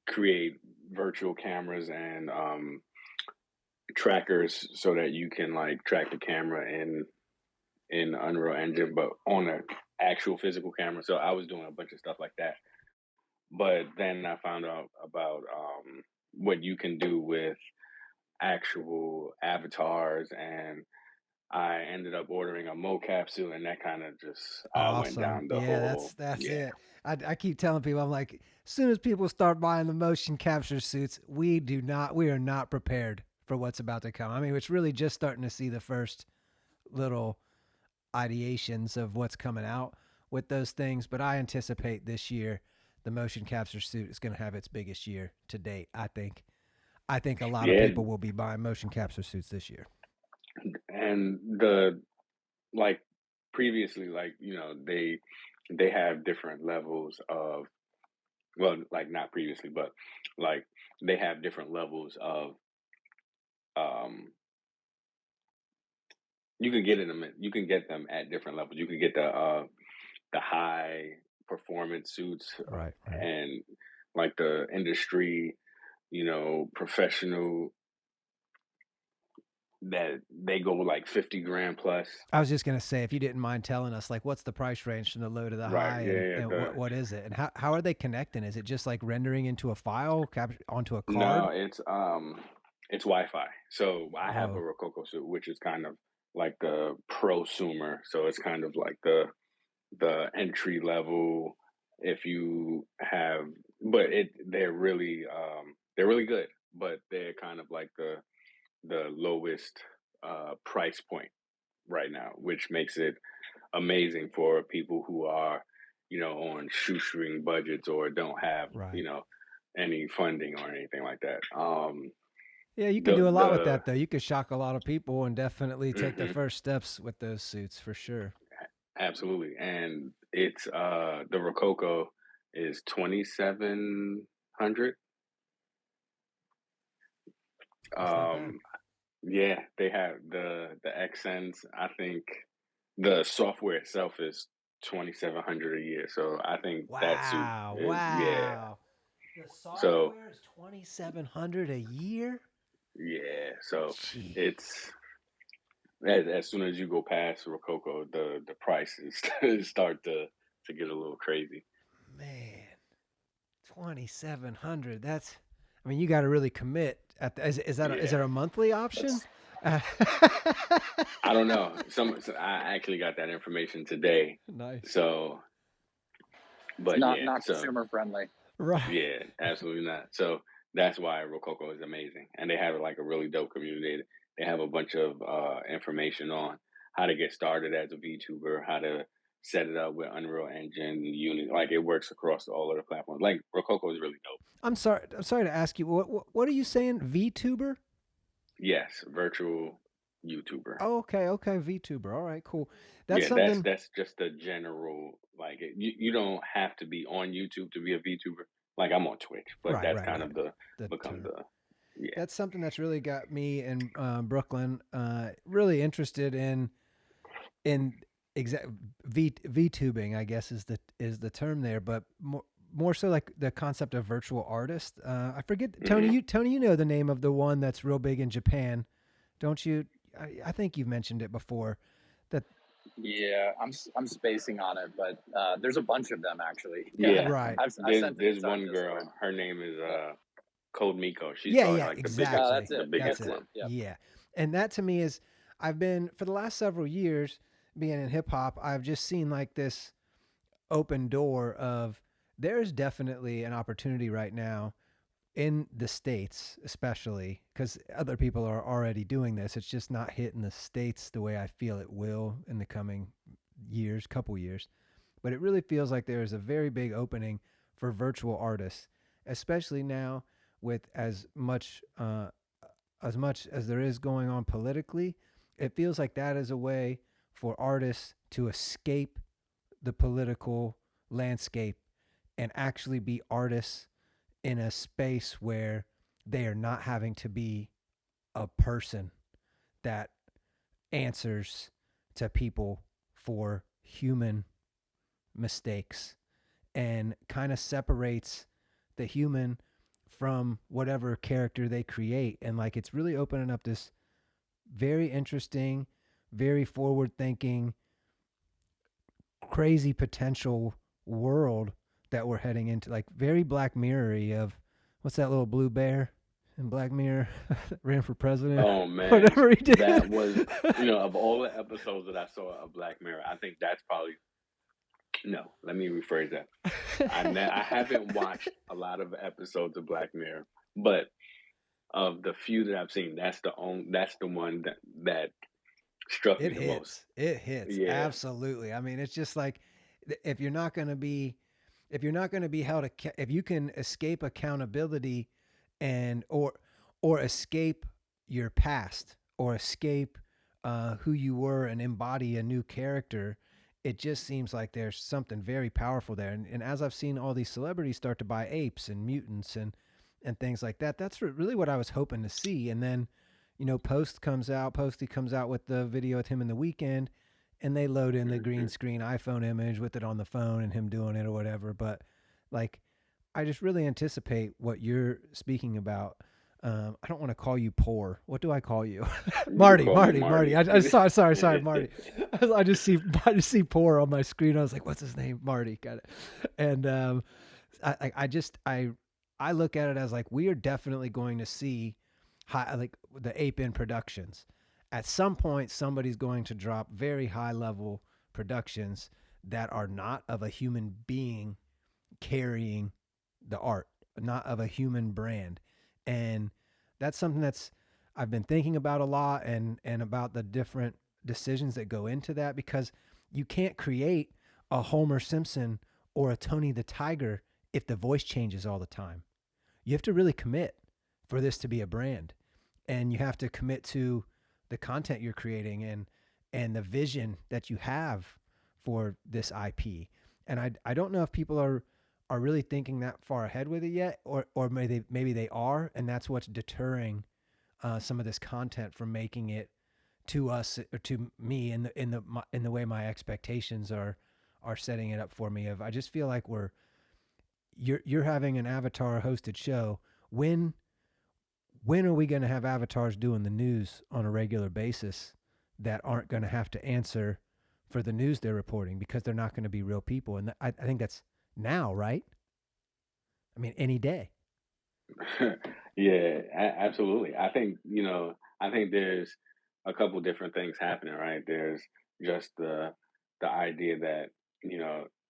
create virtual cameras and trackers so that you can, like, track the camera in Unreal Engine, but on an actual physical camera. So I was doing a bunch of stuff like that. But then I found out about what you can do with actual avatars, and I ended up ordering a mocap suit, and that kind of just went down the whole. That's it. I keep telling people, I'm like, as soon as people start buying the motion capture suits, we are not prepared for what's about to come. I mean, it's really just starting to see the first little ideations of what's coming out with those things, but I anticipate this year the motion capture suit is going to have its biggest year to date. I think a lot of people will be buying motion capture suits this year. And previously, they have different levels of, well, like, not previously, but like they have different levels of you can get them at different levels. You can get the high performance suits, right. And like the industry, professional, that they go like 50 grand plus. I was just gonna say, if you didn't mind telling us, like, what's the price range from the low to the high, and what is it, and how are they connecting? Is it just like rendering into a file, onto a card? No, it's Wi-Fi. So I have a Rococo suit, which is kind of like the prosumer. So it's kind of like the entry level. If you have, but they're really good, but they're kind of like the lowest price point right now, which makes it amazing for people who are, on shoestring budgets or don't have, any funding or anything like that. Yeah, you can do a lot with that, though. You could shock a lot of people and definitely take the first steps with those suits, for sure. Absolutely. And it's the Rococo is $2,700. Yeah, they have the Accents. I think the software itself is $2,700 a year. So I think that suit is, yeah. The software is $2,700 a year. Yeah, so it's as soon as you go past Rococo, the prices start to get a little crazy. Man, $2,700. That's, I mean, you got to really commit. Is there a monthly option? I don't know. I actually got that information today. Nice. So, but it's not consumer friendly. Right. Yeah, absolutely not. So that's why Rococo is amazing, and they have like a really dope community. They have a bunch of information on how to get started as a VTuber, how to set it up with Unreal Engine, Unity. Like it works across all of the platforms. Like Rococo is really dope. I'm sorry. I'm sorry to ask you. What are you saying? VTuber? Yes, virtual YouTuber. Oh, okay. Okay. VTuber. All right. Cool. That's Yeah, something. that's just a general like you don't have to be on YouTube to be a VTuber. Like I'm on Twitch, but Right. that's Right. kind Right. of the The become term. the yeah. That's something that's really got me in Brooklyn really interested in VTubing, I guess is the term there, but more so like the concept of virtual artist. I forget, Tony. Mhm. Tony, you know the name of the one that's real big in Japan, don't you? I think you've mentioned it before. That Yeah, I'm spacing on it, but there's a bunch of them actually. Yeah, Yeah, right. I've sent it to there's one Discord. girl. Her name is But Code Miko. She's Yeah, probably yeah, like exactly. that's it. the biggest That's it. one. Yep. Yeah, and that to me is I've been for the last several years being in hip hop. I've just seen like this open door of there's definitely an opportunity right now in the States, especially because other people are already doing this. It's just not hitting the States the way I feel it will in the coming years, couple years. But it really feels like there is a very big opening for virtual artists, especially now with as much as there is going on politically. It feels like that is a way for artists to escape the political landscape and actually be artists in a space where they are not having to be a person that answers to people for human mistakes and kind of separates the human from whatever character they create. And like it's really opening up this very interesting, very forward thinking, crazy potential world that we're heading into, like very Black Mirror-y of what's that little blue bear in Black Mirror ran for president? Oh man, Whatever he did. that was of all the episodes that I saw of Black Mirror, I think that's probably no. Let me rephrase that. I haven't watched a lot of episodes of Black Mirror, but of the few that I've seen, that's the one that struck It me the most. hits. It hits. Yeah. Absolutely. I mean, it's just like if you're not going to be held if you can escape accountability and or escape your past or escape who you were and embody a new character, it just seems like there's something very powerful there. And as I've seen all these celebrities start to buy apes and mutants and things like that, that's really what I was hoping to see. And then, Posty comes out with the video with him in The Weeknd, and they load in the green screen iPhone image with it on the phone and him doing it or whatever. But like, I just really anticipate what you're speaking about. I don't want to call you poor. What do I call you? Marty. Sorry, Marty. I just see poor on my screen. I was like, what's his name? Marty. Got it. And I look at it as like we are definitely going to see like the Ape In productions. At some point, somebody's going to drop very high level productions that are not of a human being carrying the art, not of a human brand. And that's something I've been thinking about a lot and about the different decisions that go into that, because you can't create a Homer Simpson or a Tony the Tiger if the voice changes all the time. You have to really commit for this to be a brand, and you have to commit to the content you're creating and the vision that you have for this IP. And I don't know if people are really thinking that far ahead with it yet, or maybe they are, and that's what's deterring some of this content from making it to us or to me in the way my expectations are setting it up for me. I just feel like you're having an Avatar hosted show. When are we going to have avatars doing the news on a regular basis that aren't going to have to answer for the news they're reporting, because they're not going to be real people? And I think that's now, right? I mean, any day. Yeah, absolutely. I think there's a couple different things happening, right? There's just the idea that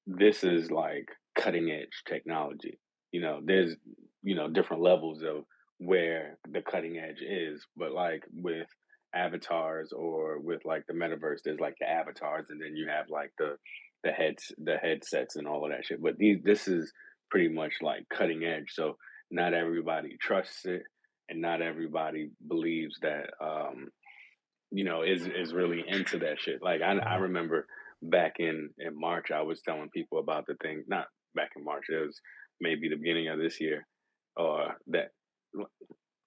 this is like cutting edge technology. there's, different levels of where the cutting edge is. But like with avatars or with like the metaverse, there's like the avatars, and then you have like the headsets and all of that shit. But this is pretty much like cutting edge. So not everybody trusts it, and not everybody believes that is really into that shit. Like I Right. remember back in March, I was telling people about the thing. Not back in March, it was maybe the beginning of this year, or that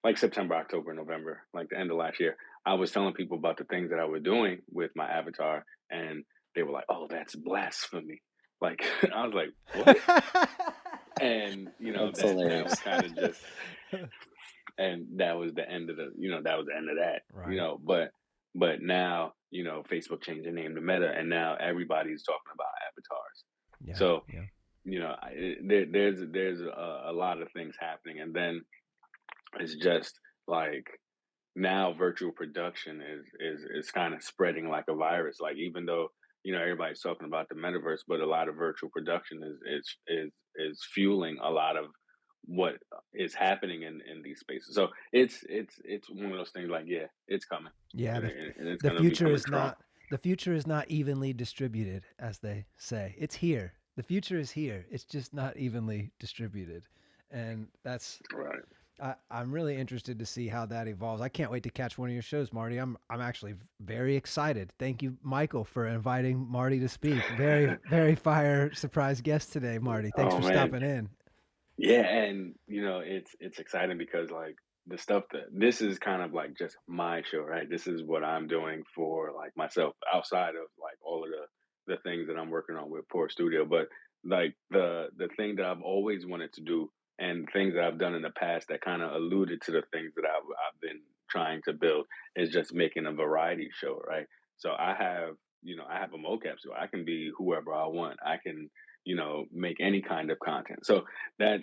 like September, October, November, like the end of last year. I was telling people about the things that I was doing with my avatar, and they were like, "Oh, that's blasphemy!" Like I was like, "What?" And That's that was hilarious. kind of just, and that was the end of that was the end of that. Right. But now Facebook changed the name to Meta, and now everybody's talking about avatars. Yeah. So Yeah. there's a lot of things happening, and then it's just like now virtual production is kind of spreading like a virus. Like even though everybody's talking about the metaverse, but a lot of virtual production is fueling a lot of what is happening in these spaces. So it's one of those things. Like it's coming. Yeah. And it's The going to future become a is Trump. not the future is not evenly distributed, as they say. It's here. The future is here. It's just not evenly distributed, and that's. Right. I'm really interested to see how that evolves. I can't wait to catch one of your shows, Marty. I'm actually very excited. Thank you, Michael, for inviting Marty to speak. Very, very fire surprise guest today, Marty. Thanks Oh for man. stopping in. Yeah, and it's exciting because like the stuff that this is kind of like just my show, right? This is what I'm doing for like myself outside of like all of the things that I'm working on with Poor Studio. But like the thing that I've always wanted to do, and things that I've done in the past that kind of alluded to the things that I've been trying to build, is just making a variety show, right? So I have a mocap, so I can be whoever I want. I can make any kind of content. So that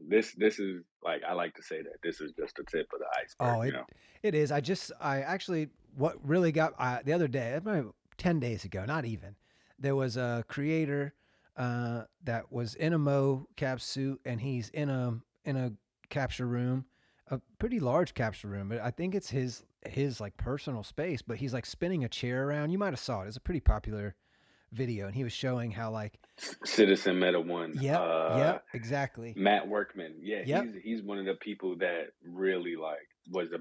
this is like, I like to say that this is just the tip of the iceberg. Oh, it is. I actually, what really got the other day, about 10 days ago, not even, there was a creator that was in a mocap suit, and he's in a capture room, a pretty large capture room, but I think it's his like personal space, but he's like spinning a chair around. You might have saw it. It's a pretty popular video, and he was showing how like Citizen Meta One. Yep, exactly. Matt Workman. Yeah, Yep. he's one of the people that really like was a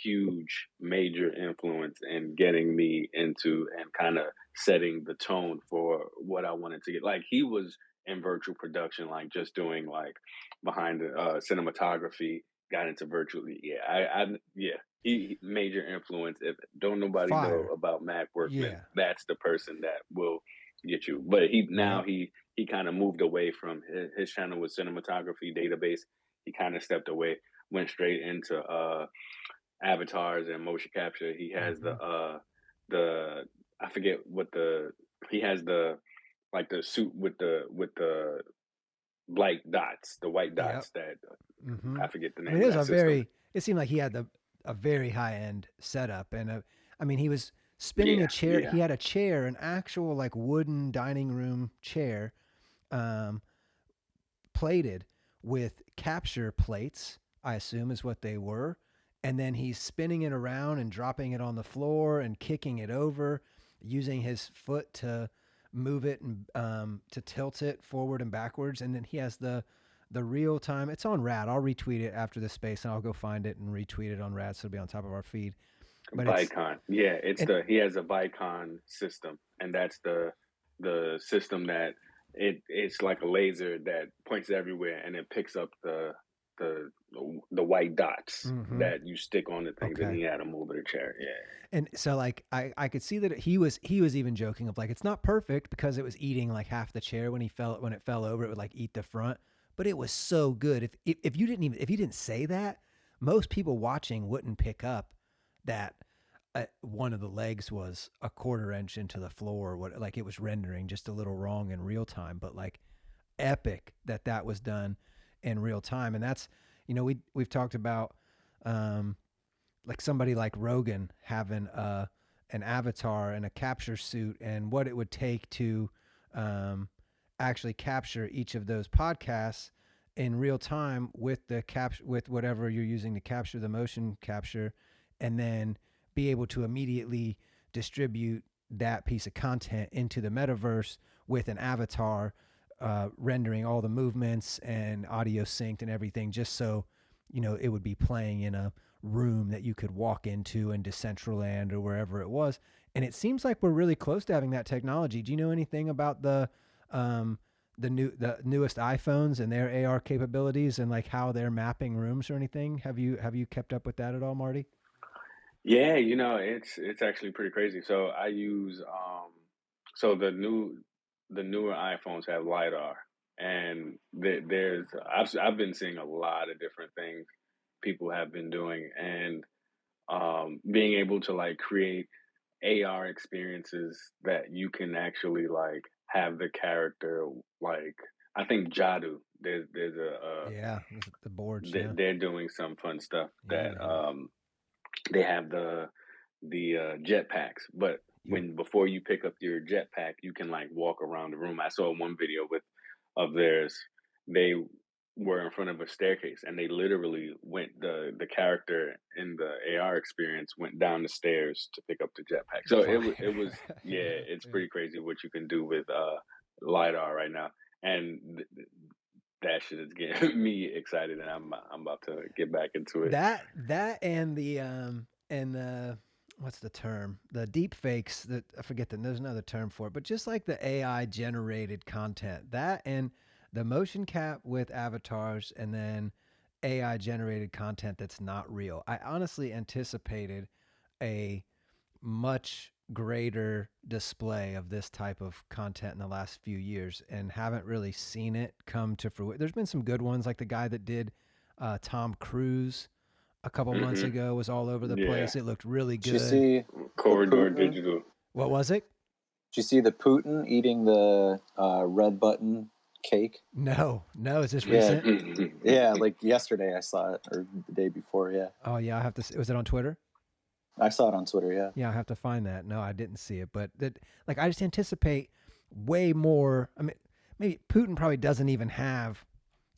huge major influence in getting me into and kind of setting the tone for what I wanted to get. Like he was in virtual production, like just doing like behind the cinematography, got into virtually. Yeah, yeah. He major influence. If don't nobody know Fire. about Matt Workman, Yeah. that's the person that will get you. But Yep. he kind of moved away from his channel with cinematography database. He kind of stepped away, went straight into avatars and motion capture. He has the I forget what he has the like the suit with the white dots, Yep. that Mm-hmm. I forget the I name mean, it of was that system. it seemed like he had a very high end setup, and I mean, he was spinning Yeah, a chair. yeah. He had a chair, an actual like wooden dining room chair, um, plated with capture plates, I assume is what they were. And then he's spinning it around and dropping it on the floor and kicking it over, using his foot to move it and to tilt it forward and backwards. And then he has the real time. It's on Rad. I'll retweet it after this space, and I'll go find it and retweet it on Rad, so it'll be on top of our feed. But Vicon. Yeah, and he has a Vicon system, and that's the system that it's like a laser that points everywhere, and it picks up the white dots mm-hmm. that you stick on the things, and Okay. he had to move the chair. Yeah. And so like I could see that he was even joking of like, it's not perfect because it was eating like half the chair when it fell over, it would like eat the front, but it was so good. If you didn't say that, most people watching wouldn't pick up that one of the legs was a quarter inch into the floor, what like it was rendering just a little wrong in real time, but like epic that was done in real time. And that's, we've talked about like somebody like Rogan having an avatar and a capture suit, and what it would take to actually capture each of those podcasts in real time with the with whatever you're using to capture the motion capture, and then be able to immediately distribute that piece of content into the metaverse with an avatar, rendering all the movements and audio synced and everything, just so, it would be playing in a room that you could walk into in Decentraland or wherever it was. And it seems like we're really close to having that technology. Do you know anything about the newest iPhones and their AR capabilities and like how they're mapping rooms or anything? Have you kept up with that at all, Marty? Yeah, it's actually pretty crazy. So I use so the newer iPhones have LiDAR, and I've been seeing a lot of different things people have been doing, and being able to like create AR experiences that you can actually like have the character like, I think Jadu, there's Yeah, the boards. Yeah, they're doing some fun stuff yeah, that they have the jetpacks, but before you pick up your jetpack, you can like walk around the room. I saw one video of theirs. They were in front of a staircase, and they literally the character in the AR experience went down the stairs to pick up the jetpack. So it was yeah, it's pretty crazy what you can do with LiDAR right now, and that shit is getting me excited, and I'm about to get back into it. That and the what's the term? The deep fakes, that I forget that there's another term for it, but just like the AI generated content, that and the motion cap with avatars, and then AI generated content that's not real. I honestly anticipated a much greater display of this type of content in the last few years, and haven't really seen it come to fruition. There's been some good ones, like the guy that did Tom Cruise a couple months ago was all over the place. It looked really good. Did you see Corridor Digital? What was it? Did you see the Putin eating the red button cake? No. Is this recent? Yeah, like yesterday I saw it, or the day before. Yeah. Oh yeah, I have to. Was it on Twitter? I saw it on Twitter. Yeah. Yeah, I have to find that. No, I didn't see it, but I just anticipate way more. I mean, maybe Putin probably doesn't even have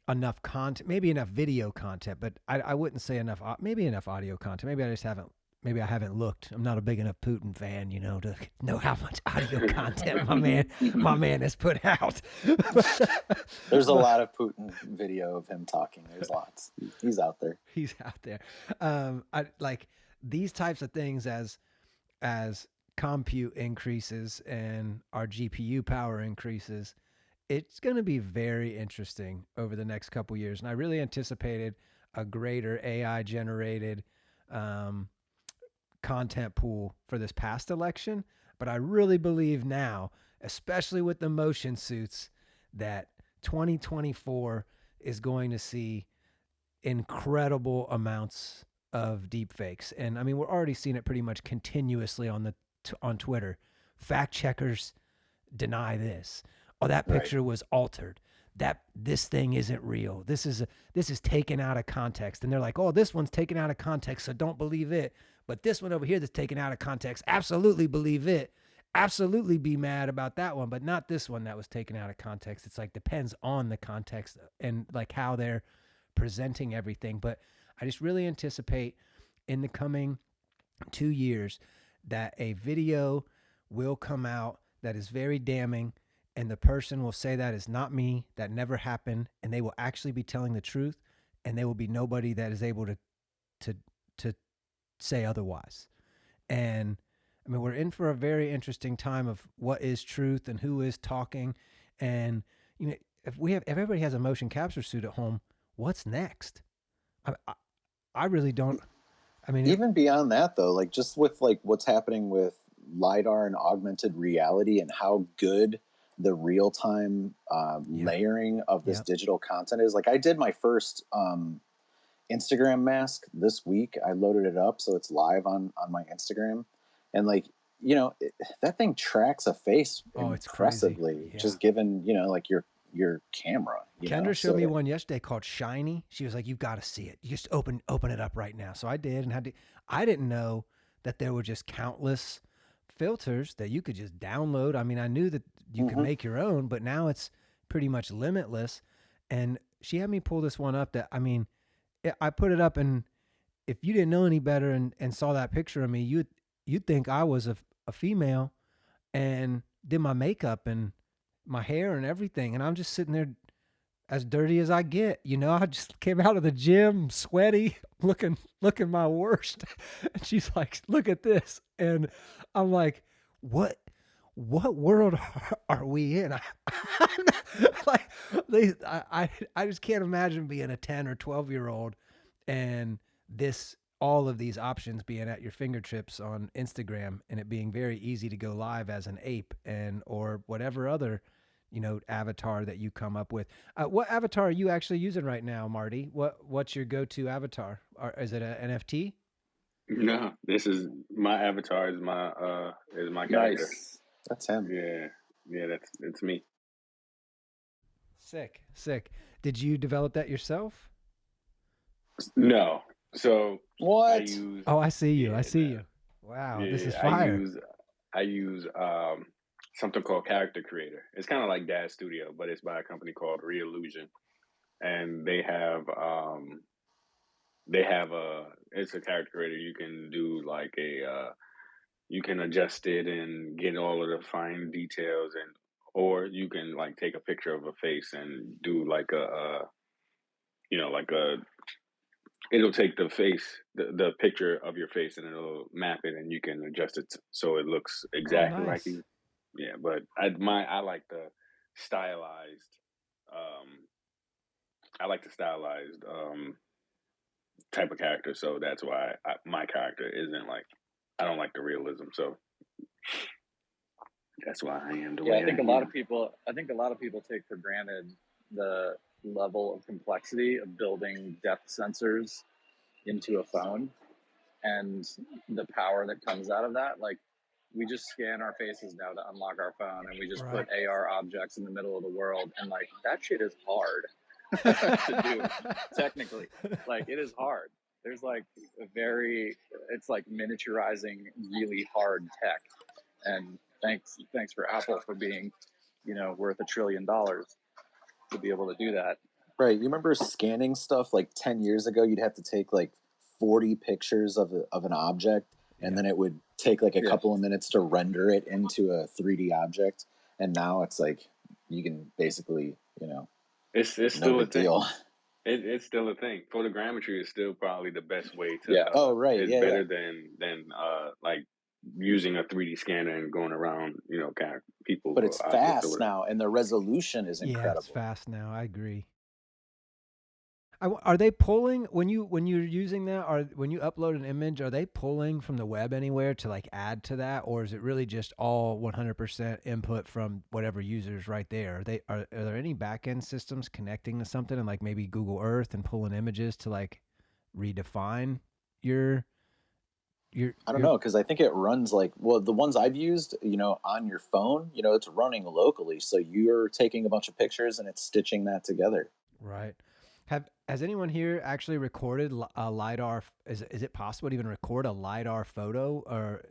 enough content, maybe enough video content, but I wouldn't say enough. Maybe enough audio content. Maybe I haven't looked. I'm not a big enough Putin fan, to know how much audio content my man has put out. There's a lot of Putin video of him talking. There's lots. He's out there. He's out there. I like these types of things as compute increases and our GPU power increases. It's going to be very interesting over the next couple years, and I really anticipated a greater AI generated content pool for this past election, but I really believe now, especially with the motion suits, that 2024 is going to see incredible amounts of deep fakes. And I mean, we're already seeing it pretty much continuously on Twitter. Fact checkers deny this. Oh, that picture was altered. This thing isn't real. This is taken out of context. And they're like, oh, this one's taken out of context, so don't believe it. But this one over here that's taken out of context, absolutely believe it. Absolutely be mad about that one, but not this one that was taken out of context. It's like depends on the context and like how they're presenting everything. But I just really anticipate in the coming 2 years that a video will come out that is very damning, and the person will say that is not me, that never happened, and they will actually be telling the truth, and there will be nobody that is able to say otherwise. And I mean, we're in for a very interesting time of what is truth and who is talking. And if everybody has a motion capture suit at home, what's next? I really don't. I mean, even beyond that though, like just with like what's happening with LiDAR and augmented reality and how good the real-time layering of this digital content is. Like I did my first Instagram mask this week. I loaded it up so it's live on my Instagram, and like that thing tracks a face impressively, just given like your camera. Kendra showed me one yesterday called Shiny. She was like, "You've got to see it. You just open it up right now." So I did, and I didn't know that there were just countless filters that you could just download. I mean, I knew that you could make your own, but now it's pretty much limitless. And she had me pull this one up that, I mean, I put it up, and if you didn't know any better and saw that picture of me, you'd think I was a female, and did my makeup and my hair and everything. And I'm just sitting there as dirty as I get. You know, I just came out of the gym sweaty, looking my worst. And she's like, look at this. And I'm like, what world are we in? Like, I just can't imagine being a 10 or 12-year-old and all of these options being at your fingertips on Instagram, and it being very easy to go live as an ape or whatever other, avatar that you come up with. What avatar are you actually using right now, Marty? What's your go-to avatar? Is it an NFT? No, this is my avatar. Is my character. Nice. That's him. Yeah, it's me. Sick. Did you develop that yourself? No. So what? I see you. Wow, this is fire. I use something called Character Creator. It's kind of like Dad Studio, but it's by a company called Reillusion, and they have it's a character creator. You can do like you can adjust it and get all of the fine details, or you can like take a picture of a face and do like it'll take the face, the picture of your face, and it'll map it, and you can adjust it so it looks exactly like you. Yeah, but I like the stylized. I like the stylized type of character, so that's why my character isn't like. I don't like the realism, so that's why I am the way. I think a lot of people take for granted the level of complexity of building depth sensors into a phone and the power that comes out of that. Like, we just scan our faces now to unlock our phone, and we just put AR objects in the middle of the world, and like that shit is hard to do technically. Like, it is hard. There's like it's like miniaturizing really hard tech, and thanks for Apple for being, worth $1 trillion to be able to do that. Right. You remember scanning stuff like 10 years ago? You'd have to take like 40 pictures of an object, and then it would take like a couple of minutes to render it into a 3D object. And now it's like you can basically, it's still a deal. It's still a thing. Photogrammetry is still probably the best way to. Yeah. It's better than like using a 3D scanner and going around, kind of people. But it's fast now, and the resolution is incredible. Yeah, it's fast now. I agree. Are they pulling when you're using that? Or when you upload an image, are they pulling from the web anywhere to like add to that, or is it really just all 100% input from whatever users right there? Are there any backend systems connecting to something, and like maybe Google Earth and pulling images to like redefine your? I don't know, because I think it runs like, the ones I've used, on your phone, it's running locally, so you're taking a bunch of pictures and it's stitching that together. Right. Has anyone here actually recorded a LiDAR? Is it possible to even record a LiDAR photo or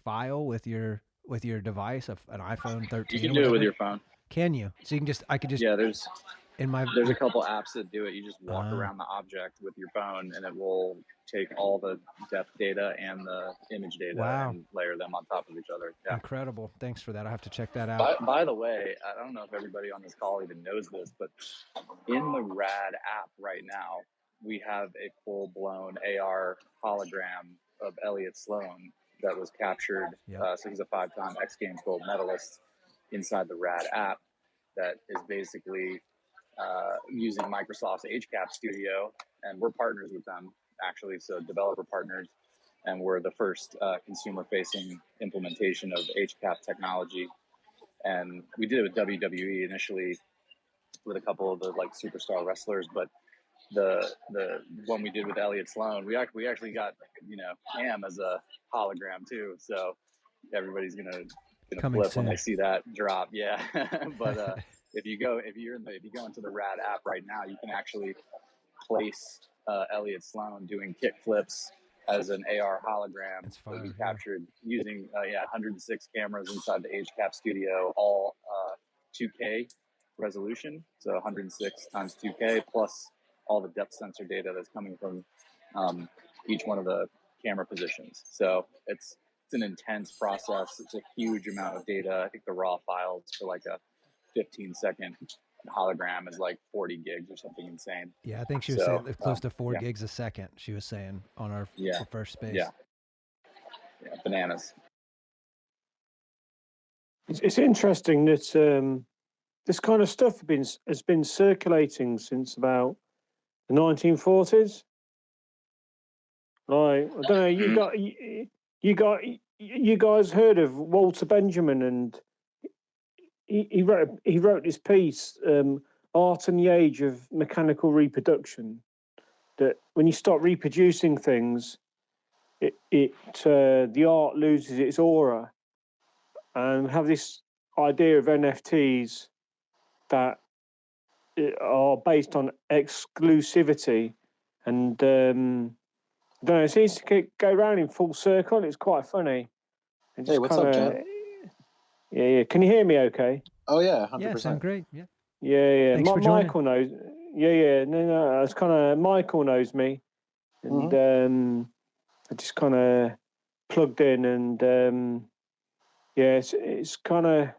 file with your device, an iPhone 13? You can do it with your phone. Can you? So I could just. Yeah, there's a couple apps that do it. You just walk around the object with your phone, and it will take all the depth data and the image data and layer them on top of each other. Yeah. Incredible. Thanks for that. I'll have to check that out. By the way, I don't know if everybody on this call even knows this, but in the Rad app right now, we have a full-blown AR hologram of Elliott Sloan that was captured. So he's a 5-time X Games gold medalist inside the Rad app that is basically using Microsoft's HCAP studio, and we're partners with them actually, so developer partners, and we're the first consumer-facing implementation of HCAP technology. And we did it with WWE initially with a couple of the like superstar wrestlers, but the one we did with Elliott Sloan, we actually got Cam as a hologram too, so everybody's gonna flip when they see that drop. But if you go into the Rad app right now, you can actually place Elliott Sloan doing kick flips as an AR hologram that we captured using 106 cameras inside the HCAP studio, all 2K resolution, so 106 times 2K, plus all the depth sensor data that's coming from each one of the camera positions. So it's an intense process. It's a huge amount of data. I think the raw files for like a 15-second hologram is like 40 gigs or something insane. Yeah, I think she was saying close to 4 gigs a second. She was saying on our first space. Yeah, bananas. It's interesting that this kind of stuff has been circulating since about the 1940s. Like, I don't know, you guys heard of Walter Benjamin, and he wrote this piece, Art and the Age of Mechanical Reproduction, that when you start reproducing things, the art loses its aura, and have this idea of NFTs that are based on exclusivity, and I don't know, it seems to go around in full circle. It's quite funny. Hey, what's up, John? Yeah. Can you hear me okay? Oh, yeah, 100%. Yeah, sound great. Yeah. Yeah. Thanks for joining. Michael knows. Yeah. No, it's kind of, Michael knows me. And I just kind of plugged in, and it's kind of...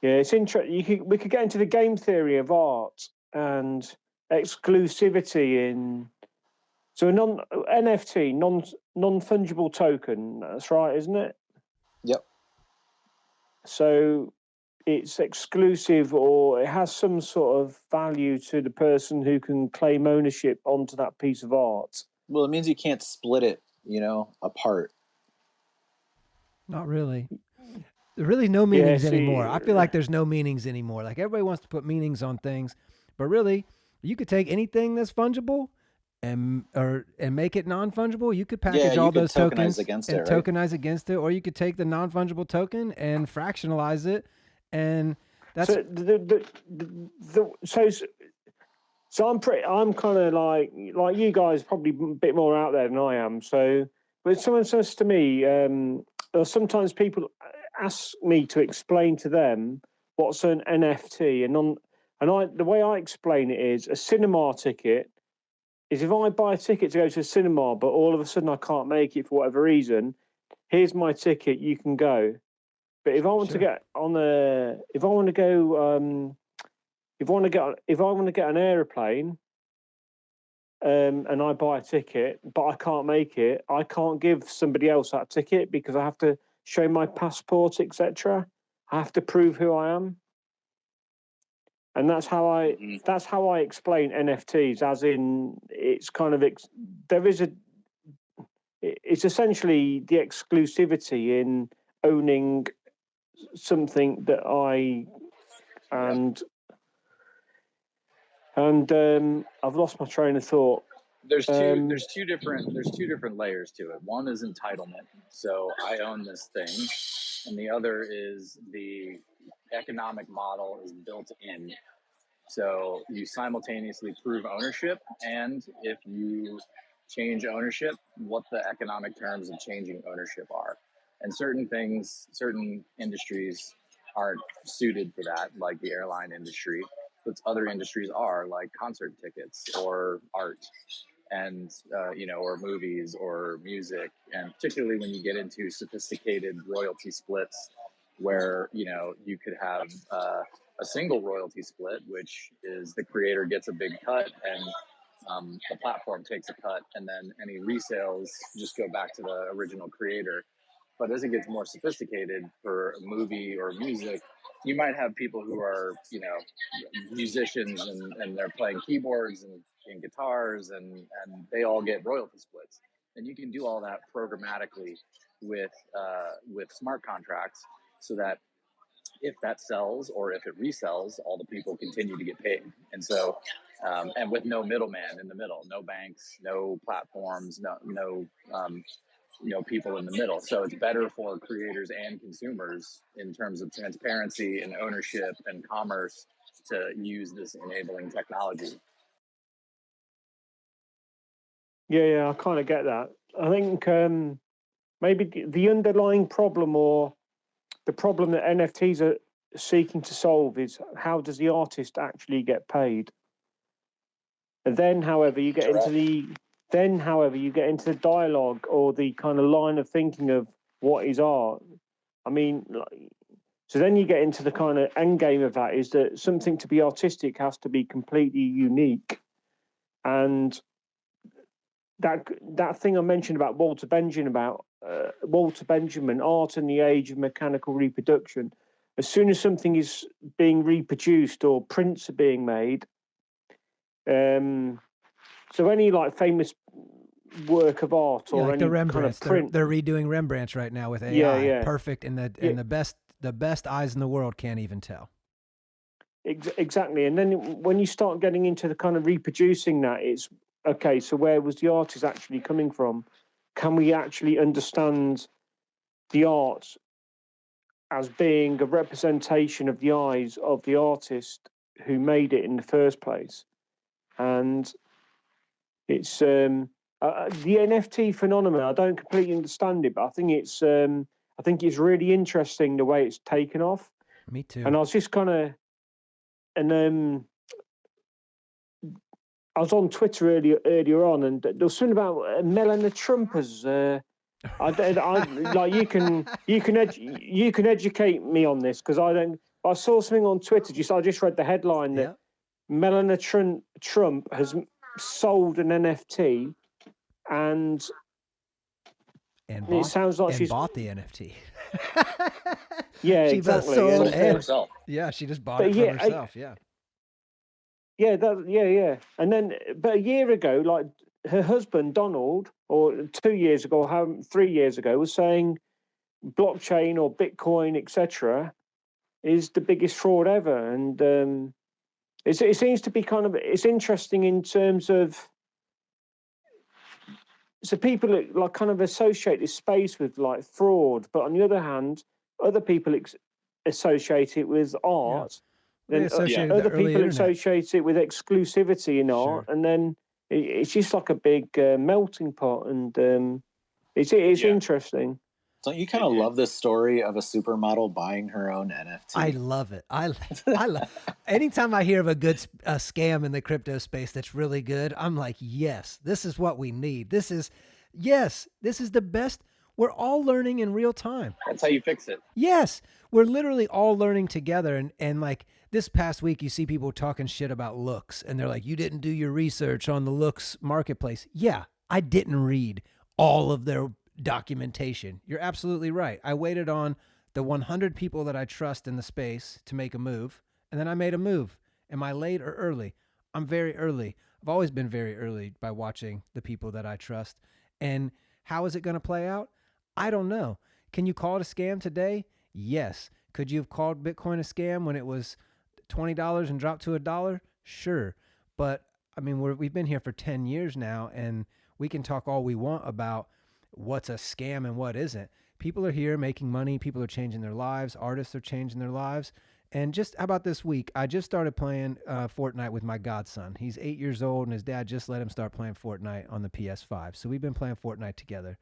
it's interesting. We could get into the game theory of art and exclusivity in... So a NFT, non-fungible token, that's right, isn't it? Yep. So it's exclusive, or it has some sort of value to the person who can claim ownership onto that piece of art. Well, it means you can't split it, apart. Not really. There's really no meanings anymore. I feel like there's no meanings anymore. Like, everybody wants to put meanings on things, but really, you could take anything that's fungible and make it non-fungible. You could package all those tokens tokenize against it, or you could take the non-fungible token and fractionalize it, and that's so I'm kind of like you guys, probably a bit more out there than I am. So when someone says to me, or sometimes people ask me to explain to them what's an NFT, and the way I explain it is a cinema ticket. Is if I buy a ticket to go to a cinema, but all of a sudden I can't make it for whatever reason, here's my ticket, you can go. But if I want to get on if I want to get an aeroplane, and I buy a ticket, but I can't make it, I can't give somebody else that ticket because I have to show my passport, etc. I have to prove who I am. And that's how I explain NFTs, as in it's kind of it's essentially the exclusivity in owning something that I've lost my train of thought. There's two different layers to it. One is entitlement, so I own this thing, and the other is the economic model is built in. So you simultaneously prove ownership, and if you change ownership, what the economic terms of changing ownership are. And certain industries aren't suited for that, like the airline industry, but other industries are, like concert tickets or art, and or movies or music. And particularly when you get into sophisticated royalty splits, where you could have a single royalty split, which is the creator gets a big cut and the platform takes a cut, and then any resales just go back to the original creator. But as it gets more sophisticated for a movie or music, you might have people who are, musicians, and they're playing keyboards and guitars, and they all get royalty splits. And you can do all that programmatically with smart contracts, so that if that sells or if it resells, all the people continue to get paid. And so, and with no middleman in the middle, no banks, no platforms, no people in the middle. So it's better for creators and consumers in terms of transparency and ownership and commerce to use this enabling technology. Yeah, I kind of get that. I think maybe the underlying problem, or the problem that NFTs seeking to solve is how does the artist actually get paid? And then, however, you get into the dialogue or the kind of line of thinking of what is art. I mean, so then you get into the kind of end game of that is that something to be artistic has to be completely unique. And that thing I mentioned about Walter Benjamin, art in the age of mechanical reproduction, as soon as something is being reproduced or prints are being made, so any like famous work of art or like any the Rembrandts, kind of print, they're redoing Rembrandts right now with AI. Yeah. Perfect, and the best eyes in the world can't even tell. Exactly. And then when you start getting into the kind of reproducing that, it's okay, so where was the artist actually coming from? Can we actually understand the art as being a representation of the eyes of the artist who made it in the first place? And it's the NFT phenomenon. I don't completely understand it, but I think it's really interesting the way it's taken off. Me too. And I was just kind of, and I was on Twitter earlier on, and there was something about Melania Trump as. Like you can educate me on this because I don't. I saw something on Twitter. I just read the headline that Melania Trump has sold an NFT, and it sounds like she's bought the NFT. Yeah, she exactly. Sold it for herself. Yeah, she just bought it for herself. Yeah. And then, but a year ago, like her husband Donald, or 2 years ago, 3 years ago, was saying blockchain or Bitcoin, etc., is the biggest fraud ever, and it seems to be it's interesting in terms of. So people like kind of associate this space with like fraud, but on the other hand, other people associate it with art. Then other people associate it with exclusivity in art, and then it's just like a big melting pot, and it's interesting. Don't you kind of love this story of a supermodel buying her own NFT? I love it. I love. Anytime I hear of a good scam in the crypto space that's really good, I'm like, yes, this is what we need. This is the best. We're all learning in real time. That's how you fix it. Yes, we're literally all learning together, and like this past week, you see people talking shit about looks, and they're like, you didn't do your research on the looks marketplace. Yeah, I didn't read all of their documentation. You're absolutely right. I waited on the 100 people that I trust in the space to make a move, and then I made a move. Am I late or early? I'm very early. I've always been very early by watching the people that I trust. And how is it going to play out? I don't know. Can you call it a scam today? Yes. Could you have called Bitcoin a scam when it was $20 and dropped to $1? Sure. But I mean, we've been here for 10 years now, and we can talk all we want about what's a scam and what isn't. People are here making money. People are changing their lives. Artists are changing their lives. And just how about this week, I just started playing Fortnite with my godson. He's 8 years old, and his dad just let him start playing Fortnite on the PS5. So we've been playing Fortnite together.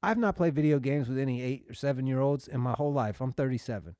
I've not played video games with any 8 or 7-year-olds in my whole life. I'm 37.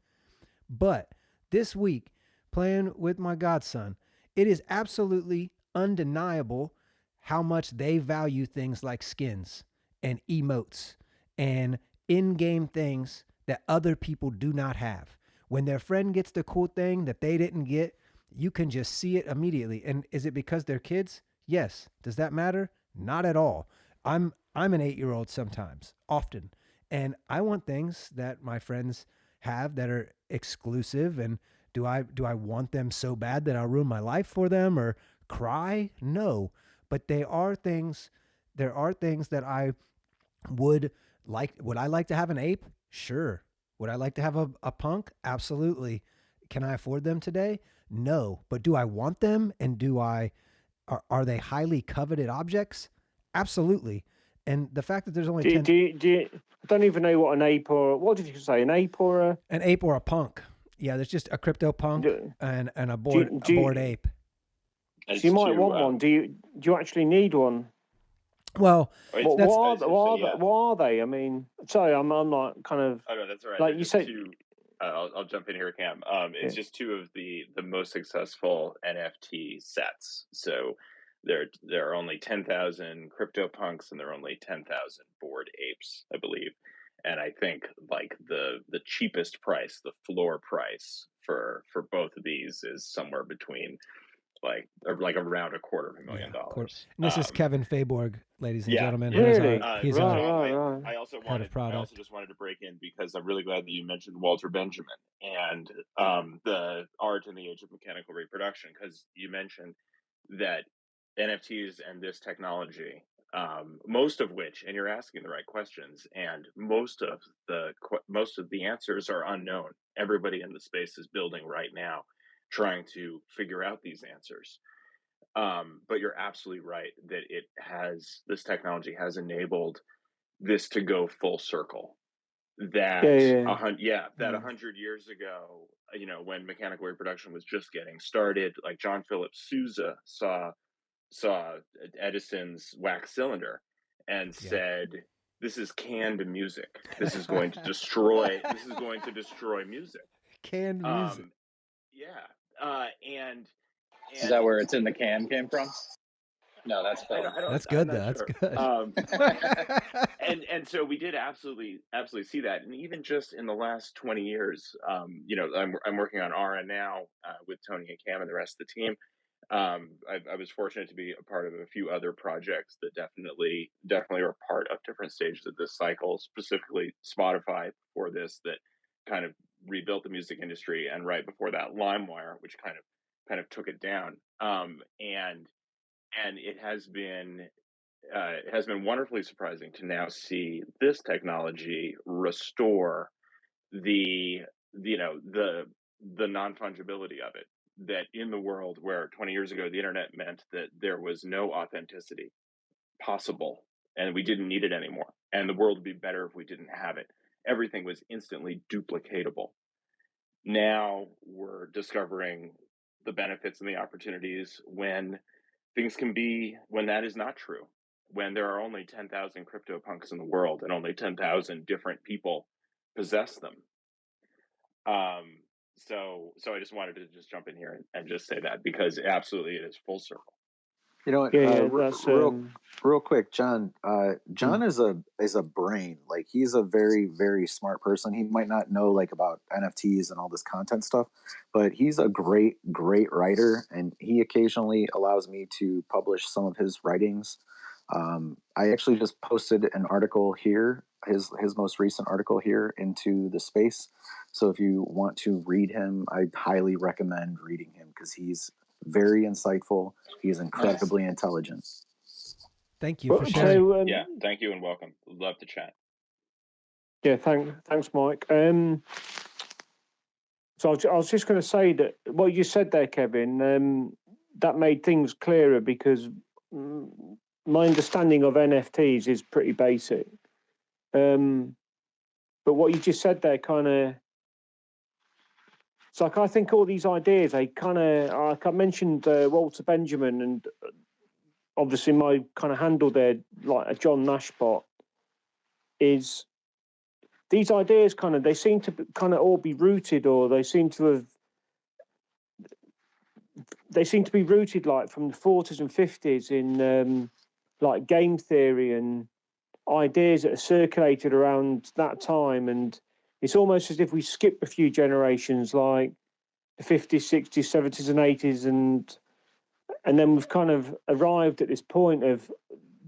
But this week, playing with my godson, it is absolutely undeniable how much they value things like skins and emotes and in-game things that other people do not have. When their friend gets the cool thing that they didn't get, you can just see it immediately. And is it because they're kids? Yes. Does that matter? Not at all. I'm an 8-year-old sometimes, often, and I want things that my friends have that are exclusive. And do I want them so bad that I'll ruin my life for them or cry? No. But there are things that I would like. Would I like to have an ape? Sure. Would I like to have a punk? Absolutely. Can I afford them today? No. But do I want them? And are they highly coveted objects? Absolutely. And the fact that there's only 10... I don't even know what an ape or... What did you say? An ape or a... An ape or a punk. Yeah, there's just a crypto punk and a bored ape. So you might want one. Do you actually need one? Well, what are they? I mean, sorry, I'm not kind of... Oh, no, that's all right. Like you said... I'll jump in here, Cam. It's Yeah. just two of the most successful NFT sets. So there are only 10,000 CryptoPunks and there are only 10,000 Bored Apes, I believe. And I think like the cheapest price, the floor price for both of these is somewhere between like around $250,000. And this is Kevin Fayborg, ladies and yeah, gentlemen. yeah. Who is Really? he's John, our I also head of product. just wanted to break in because I'm really glad that you mentioned Walter Benjamin and the art in the age of mechanical reproduction, because you mentioned that NFTs and this technology, most of which, and you're asking the right questions, and most of the answers are unknown. Everybody in the space is building right now, trying to figure out these answers. But you're absolutely right that this technology has enabled this to go full circle. That Yeah. 100 years ago, when mechanical reproduction was just getting started, like John Philip Sousa saw Edison's wax cylinder and said, "This is canned music. This is going to destroy. This is going to destroy music." Canned music. And Is that where "It's in the Can" came from? No, that's Phil. That's good though. Sure. That's good. And so we did absolutely see that, and even just in the last 20 years, I'm working on Aura now with Tony and Cam and the rest of the team. I was fortunate to be a part of a few other projects that definitely are part of different stages of this cycle, specifically Spotify for this, that kind of rebuilt the music industry, and right before that LimeWire, which kind of took it down. And it has been wonderfully surprising to now see this technology restore the non-fungibility of it. That in the world where 20 years ago the internet meant that there was no authenticity possible and we didn't need it anymore, and the world would be better if we didn't have it. Everything was instantly duplicatable. Now we're discovering the benefits and the opportunities when that is not true, when there are only 10,000 CryptoPunks in the world and only 10,000 different people possess them. So I just wanted to just jump in here and just say that, because absolutely it is full circle. You know what? That's Real quick, John. John is a brain. Like, he's a very, very smart person. He might not know like about NFTs and all this content stuff, but he's a great writer, and he occasionally allows me to publish some of his writings. I actually just posted an article here, his most recent article here, into the space. So if you want to read him, I highly recommend reading him, because he's very insightful. He is incredibly intelligent. Thank you for sharing. Yeah, thank you and welcome. Love to chat. Yeah, thanks, Mike. So I was just going to say that what you said there, Kevin, that made things clearer, because my understanding of NFTs is pretty basic. But what you just said there kind of, it's like, I think all these ideas, they kind of, like I mentioned Walter Benjamin, and obviously my kind of handle there, like a John Nash bot, is these ideas kind of, they seem to kind of all be rooted, or they seem to be rooted like from the 40s and 50s in like game theory and ideas that are circulated around that time. And it's almost as if we skip a few generations, like the 50s, 60s, 70s and 80s, and then we've kind of arrived at this point of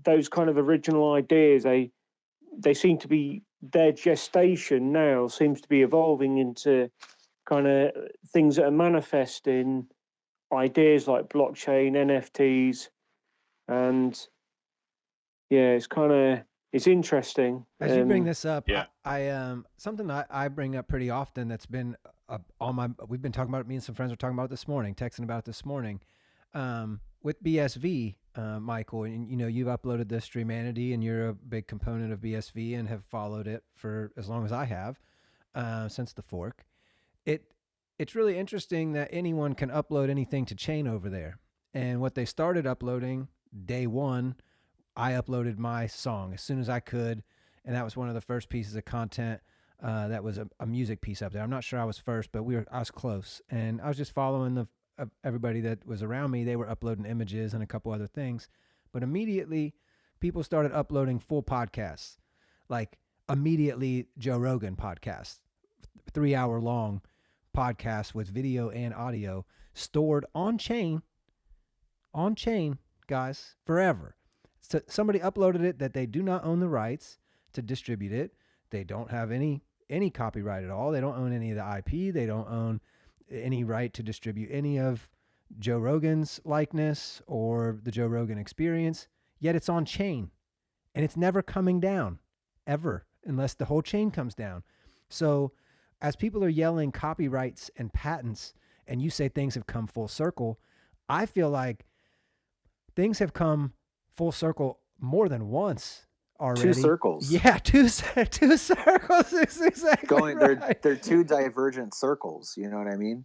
those kind of original ideas. They seem to be, their gestation now seems to be evolving into kind of things that are manifesting ideas like blockchain, NFTs, and yeah, it's interesting. As you bring this up, yeah. I something I bring up pretty often that's been we've been talking about it, me and some friends were talking about it this morning, texting about it this morning, with BSV, Michael, and you've uploaded this Streamanity, and you're a big component of BSV and have followed it for as long as I have, since the fork. It's really interesting that anyone can upload anything to chain over there. And what they started uploading day one, I uploaded my song as soon as I could, and that was one of the first pieces of content. that was a music piece up there. I'm not sure I was first, but I was close, and I was just following everybody that was around me. They were uploading images and a couple other things, but immediately people started uploading full podcasts, like immediately Joe Rogan podcast, 3-hour long podcast with video and audio stored on chain, guys, forever. So somebody uploaded it that they do not own the rights to distribute it. They don't have any copyright at all. They don't own any of the IP. They don't own any right to distribute any of Joe Rogan's likeness or the Joe Rogan experience. Yet it's on chain, and it's never coming down, ever, unless the whole chain comes down. So as people are yelling copyrights and patents, and you say things have come full circle, I feel like things have come full circle more than once already. 2 circles. Yeah, two circles is exactly right. They're 2 divergent circles. You know what I mean?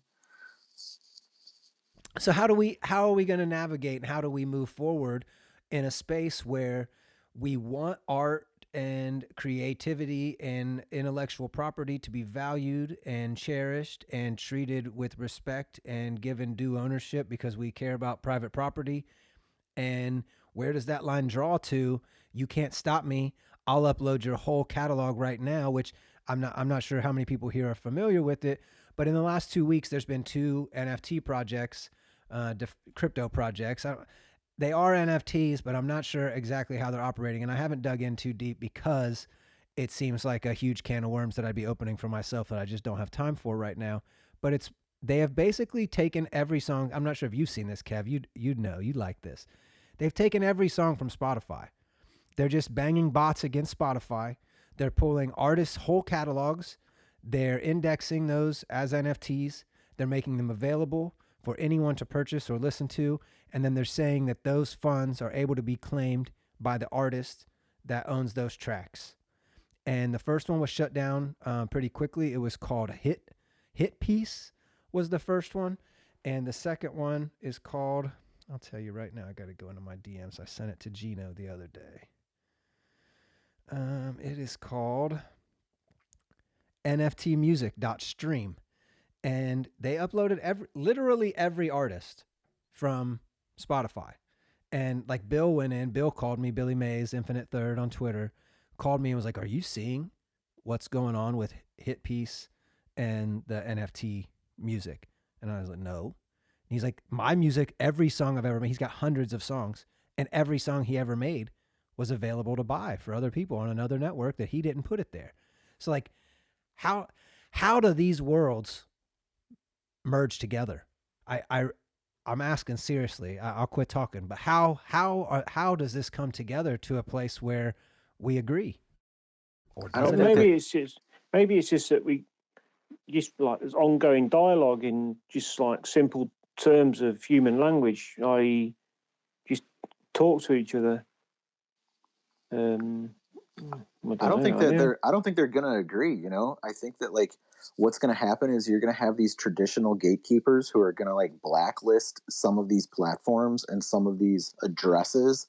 So how are we going to navigate, and how do we move forward in a space where we want art and creativity and intellectual property to be valued and cherished and treated with respect and given due ownership because we care about private property? And where does that line draw to? You can't stop me. I'll upload your whole catalog right now, which I'm not sure how many people here are familiar with it, but in the last 2 weeks, there's been 2 NFT projects, crypto projects. They are NFTs, but I'm not sure exactly how they're operating, and I haven't dug in too deep because it seems like a huge can of worms that I'd be opening for myself that I just don't have time for right now. But they have basically taken every song. I'm not sure if you've seen this, Kev. You'd know. You'd like this. They've taken every song from Spotify. They're just banging bots against Spotify. They're pulling artists' whole catalogs. They're indexing those as NFTs. They're making them available for anyone to purchase or listen to. And then they're saying that those funds are able to be claimed by the artist that owns those tracks. And the first one was shut down pretty quickly. It was called Hit Piece was the first one. And the second one is called, I'll tell you right now, I got to go into my DMs. I sent it to Gino the other day. It is called NFTmusic.stream. And they uploaded literally every artist from Spotify. And like Bill called me, Billy Mays, Infinite Third on Twitter, called me and was like, are you seeing what's going on with Hit Piece and the NFT music? And I was like, no. And he's like, my music, every song I've ever made, he's got hundreds of songs, and every song he ever made was available to buy for other people on another network that he didn't put it there. So like, how do these worlds merge together? I'm asking seriously. I'll quit talking. But how does this come together to a place where we agree? Or maybe it's just that we just like there's ongoing dialogue in just like simple terms of human language. I just talk to each other. I don't think they're gonna agree. You know, I think that like what's gonna happen is you're gonna have these traditional gatekeepers who are gonna like blacklist some of these platforms and some of these addresses,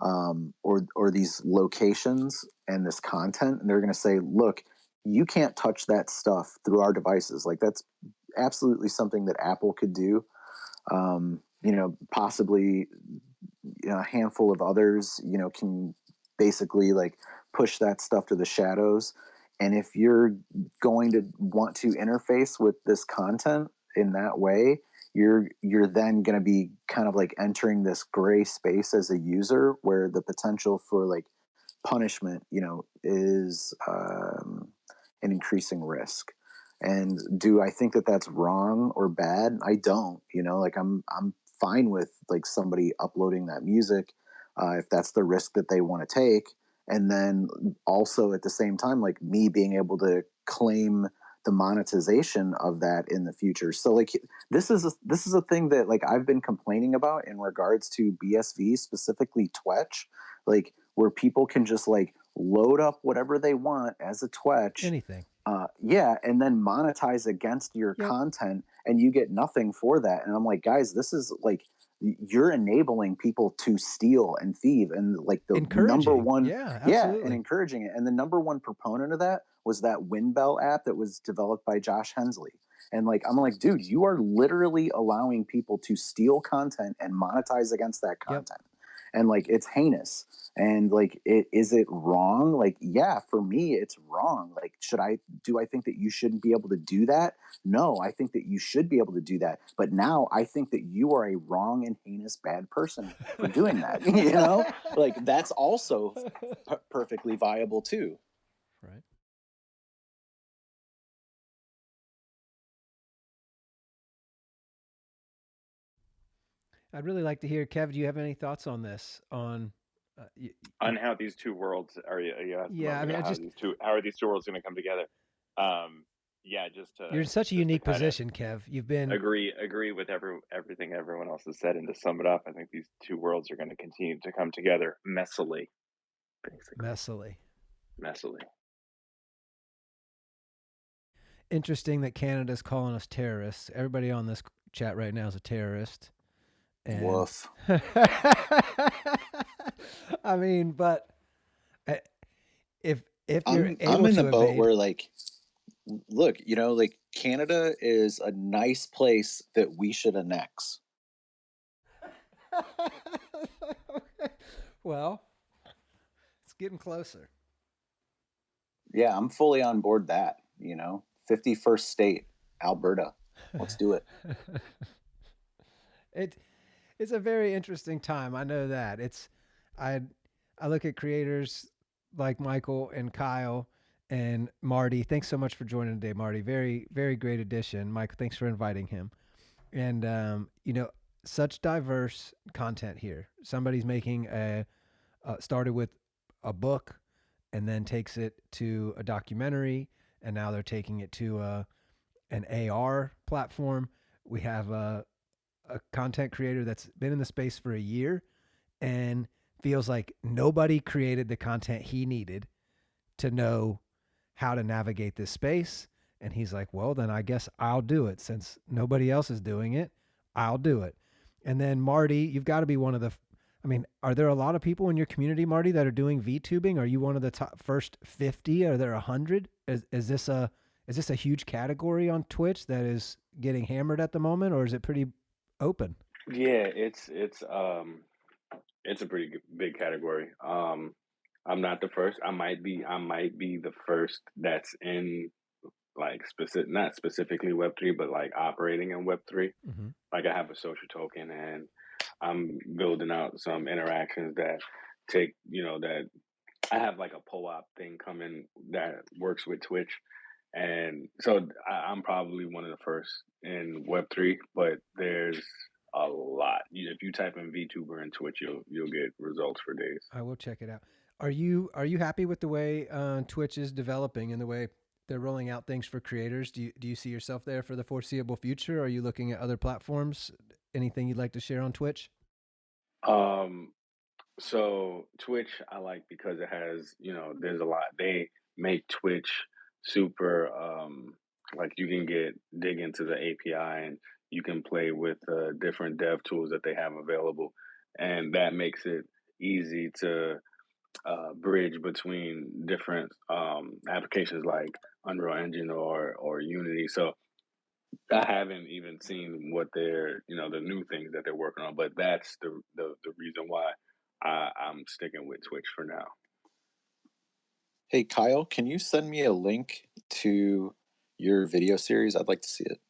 or these locations and this content, and they're gonna say, look, you can't touch that stuff through our devices. Like that's absolutely something that Apple could do. Possibly a handful of others, can basically like push that stuff to the shadows. And if you're going to want to interface with this content in that way, you're then going to be kind of like entering this gray space as a user where the potential for like punishment, is an increasing risk. And do I think that that's wrong or bad? I don't. Like I'm fine with like somebody uploading that music if that's the risk that they want to take. And then also at the same time, like me being able to claim the monetization of that in the future. So like this is a thing that like I've been complaining about in regards to BSV, specifically Twitch, like where people can just like load up whatever they want as a Twitch. Anything. And then monetize against your content, and you get nothing for that. And I'm like, guys, this is like you're enabling people to steal and thieve, and like the number one, and encouraging it. And the number one proponent of that was that Windbell app that was developed by Josh Hensley. And like, I'm like, dude, you are literally allowing people to steal content and monetize against that content. And like, it's heinous. And like, is it wrong? Like, yeah, for me, it's wrong. Like, do I think that you shouldn't be able to do that? No, I think that you should be able to do that. But now I think that you are a wrong and heinous bad person for doing that. You know, like that's also perfectly viable too. Right. I'd really like to hear, Kev, do you have any thoughts on this? On how these two worlds are? Yeah, I mean, how are these two worlds going to come together? Yeah, just to, you're in such a unique position, Kev. You've been agree with everything everyone else has said, and to sum it up, I think these two worlds are going to continue to come together messily, basically. Messily. Interesting that Canada's calling us terrorists. Everybody on this chat right now is a terrorist. And woof. I mean, but if you're able I'm in the boat evade, where like, look, you know, like Canada is a nice place that we should annex. Well, it's getting closer. Yeah, I'm fully on board that, you know, 51st state, Alberta. Let's do it. It's a very interesting time. I know that. I look at creators like Michael and Kyle and Marty. Thanks so much for joining today, Marty. Very, very great addition. Michael, thanks for inviting him. And you know, such diverse content here. Somebody's making started with a book and then takes it to a documentary, and now they're taking it to an AR platform. We have a content creator that's been in the space for a year and feels like nobody created the content he needed to know how to navigate this space. And he's like, well, then I guess I'll do it. Since nobody else is doing it, I'll do it. And then Marty, you've got to be one of the, I mean, are there a lot of people in your community, Marty, that are doing VTubing? Are you one of the top first 50? Are there 100? Is this a huge category on Twitch that is getting hammered at the moment, or is it pretty open? Yeah, it's a pretty big category. I'm not the first. I might be the first that's in like not specifically Web3, but like operating in Web3. Mm-hmm. Like I have a social token, and I'm building out some interactions that take, that I have like a POAP thing coming that works with Twitch. And so I'm probably one of the first in Web3, but there's a lot. If you type in VTuber and Twitch, you'll get results for days. I will check it out. Are you happy with the way Twitch is developing and the way they're rolling out things for creators? Do you see yourself there for the foreseeable future? Are you looking at other platforms? Anything you'd like to share on Twitch? So Twitch I like because it has, there's a lot. They make Twitch super like you can dig into the API, and you can play with different dev tools that they have available, and that makes it easy to bridge between different applications like Unreal Engine or Unity. So I haven't even seen what they're, the new things that they're working on, but that's the reason why I'm sticking with Twitch for now. Hey, Kyle, can you send me a link to your video series? I'd like to see it.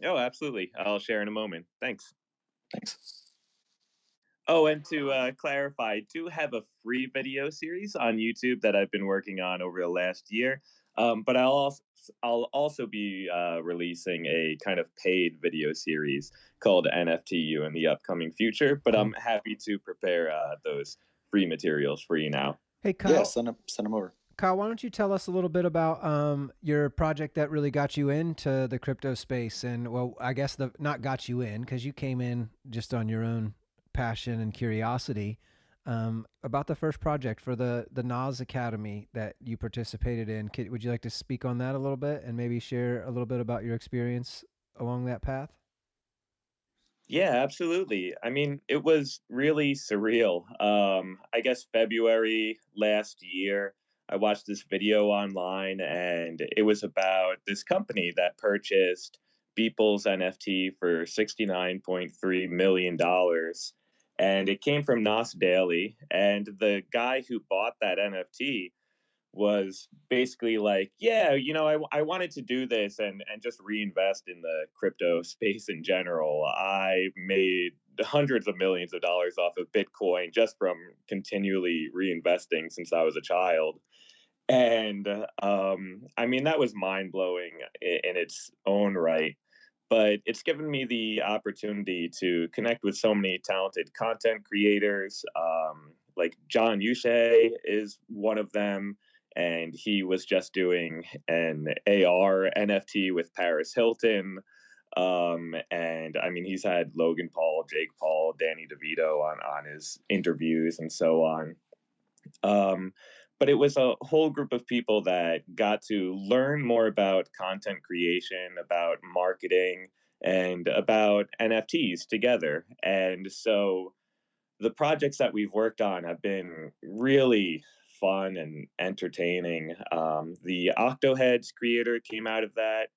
Oh, absolutely. I'll share in a moment. Thanks. Thanks. Oh, and to clarify, I do have a free video series on YouTube that I've been working on over the last year. But I'll also be releasing a kind of paid video series called NFTU in the upcoming future. But I'm happy to prepare those free materials for you now. Hey, Kyle. Yeah, send them over. Kyle, why don't you tell us a little bit about your project that really got you into the crypto space? And, well, I guess not got you in, because you came in just on your own passion and curiosity, about the first project for the Nas Academy that you participated in. Would you like to speak on that a little bit and maybe share a little bit about your experience along that path? Yeah, absolutely. I mean, it was really surreal. I guess February last year, I watched this video online, and it was about this company that purchased Beeple's NFT for $69.3 million. And it came from Nos Daily. And the guy who bought that NFT was basically like, yeah, I wanted to do this and just reinvest in the crypto space in general. I made hundreds of millions of dollars off of Bitcoin just from continually reinvesting since I was a child. And I mean, that was mind blowing in its own right. But it's given me the opportunity to connect with so many talented content creators. Like John Uche is one of them, and he was just doing an AR NFT with Paris Hilton. And I mean, he's had Logan Paul, Jake Paul, Danny DeVito on his interviews and so on. But it was a whole group of people that got to learn more about content creation, about marketing, and about NFTs together. And so the projects that we've worked on have been really fun and entertaining. The Octoheads creator came out of that.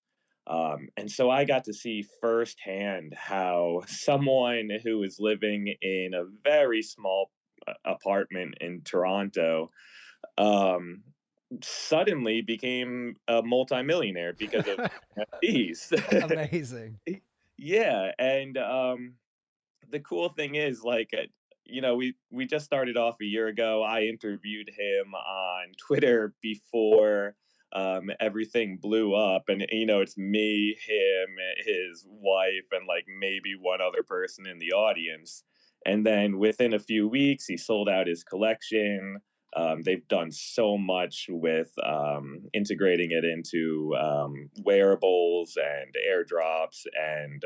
And so I got to see firsthand how someone who was living in a very small apartment in Toronto um, suddenly became a multimillionaire because of NFTs. Amazing. Yeah, and the cool thing is, like, we just started off a year ago. I interviewed him on Twitter before everything blew up, and it's me, him, his wife, and like maybe one other person in the audience. And then within a few weeks, he sold out his collection. They've done so much with integrating it into wearables and airdrops and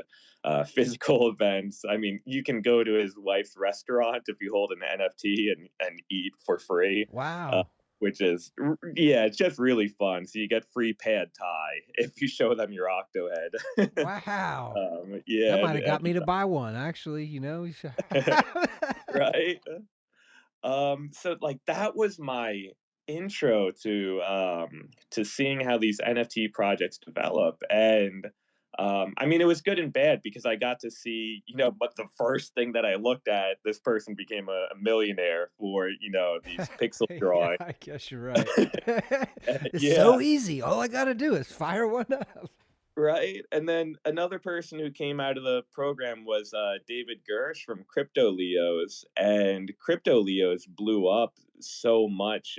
physical events. I mean, you can go to his wife's restaurant if you hold an NFT and eat for free. Wow. Which is, yeah, it's just really fun. So you get free pad thai if you show them your Octohead. Wow. Yeah. That might have got me to buy one, actually, Right. So like that was my intro to seeing how these NFT projects develop. And I mean, it was good and bad because I got to see, but the first thing that I looked at, this person became a millionaire for, these pixel drawings. Yeah, I guess you're right. It's Yeah. so easy. All I got to do is fire one up. Right. And then another person who came out of the program was David Gersh from Crypto Leos. And Crypto Leos blew up so much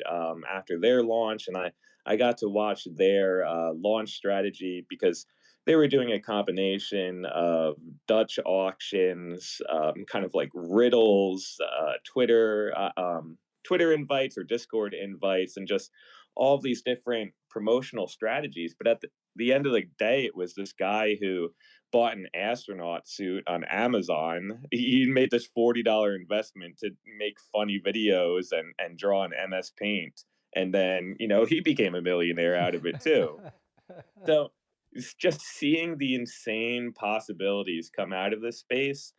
after their launch. And I got to watch their launch strategy because they were doing a combination of Dutch auctions, kind of like riddles, Twitter invites or Discord invites, and just all of these different promotional strategies. But at the end of the day, it was this guy who bought an astronaut suit on Amazon. He made this $40 investment to make funny videos and draw in MS Paint. And then, he became a millionaire out of it too. So it's just seeing the insane possibilities come out of this space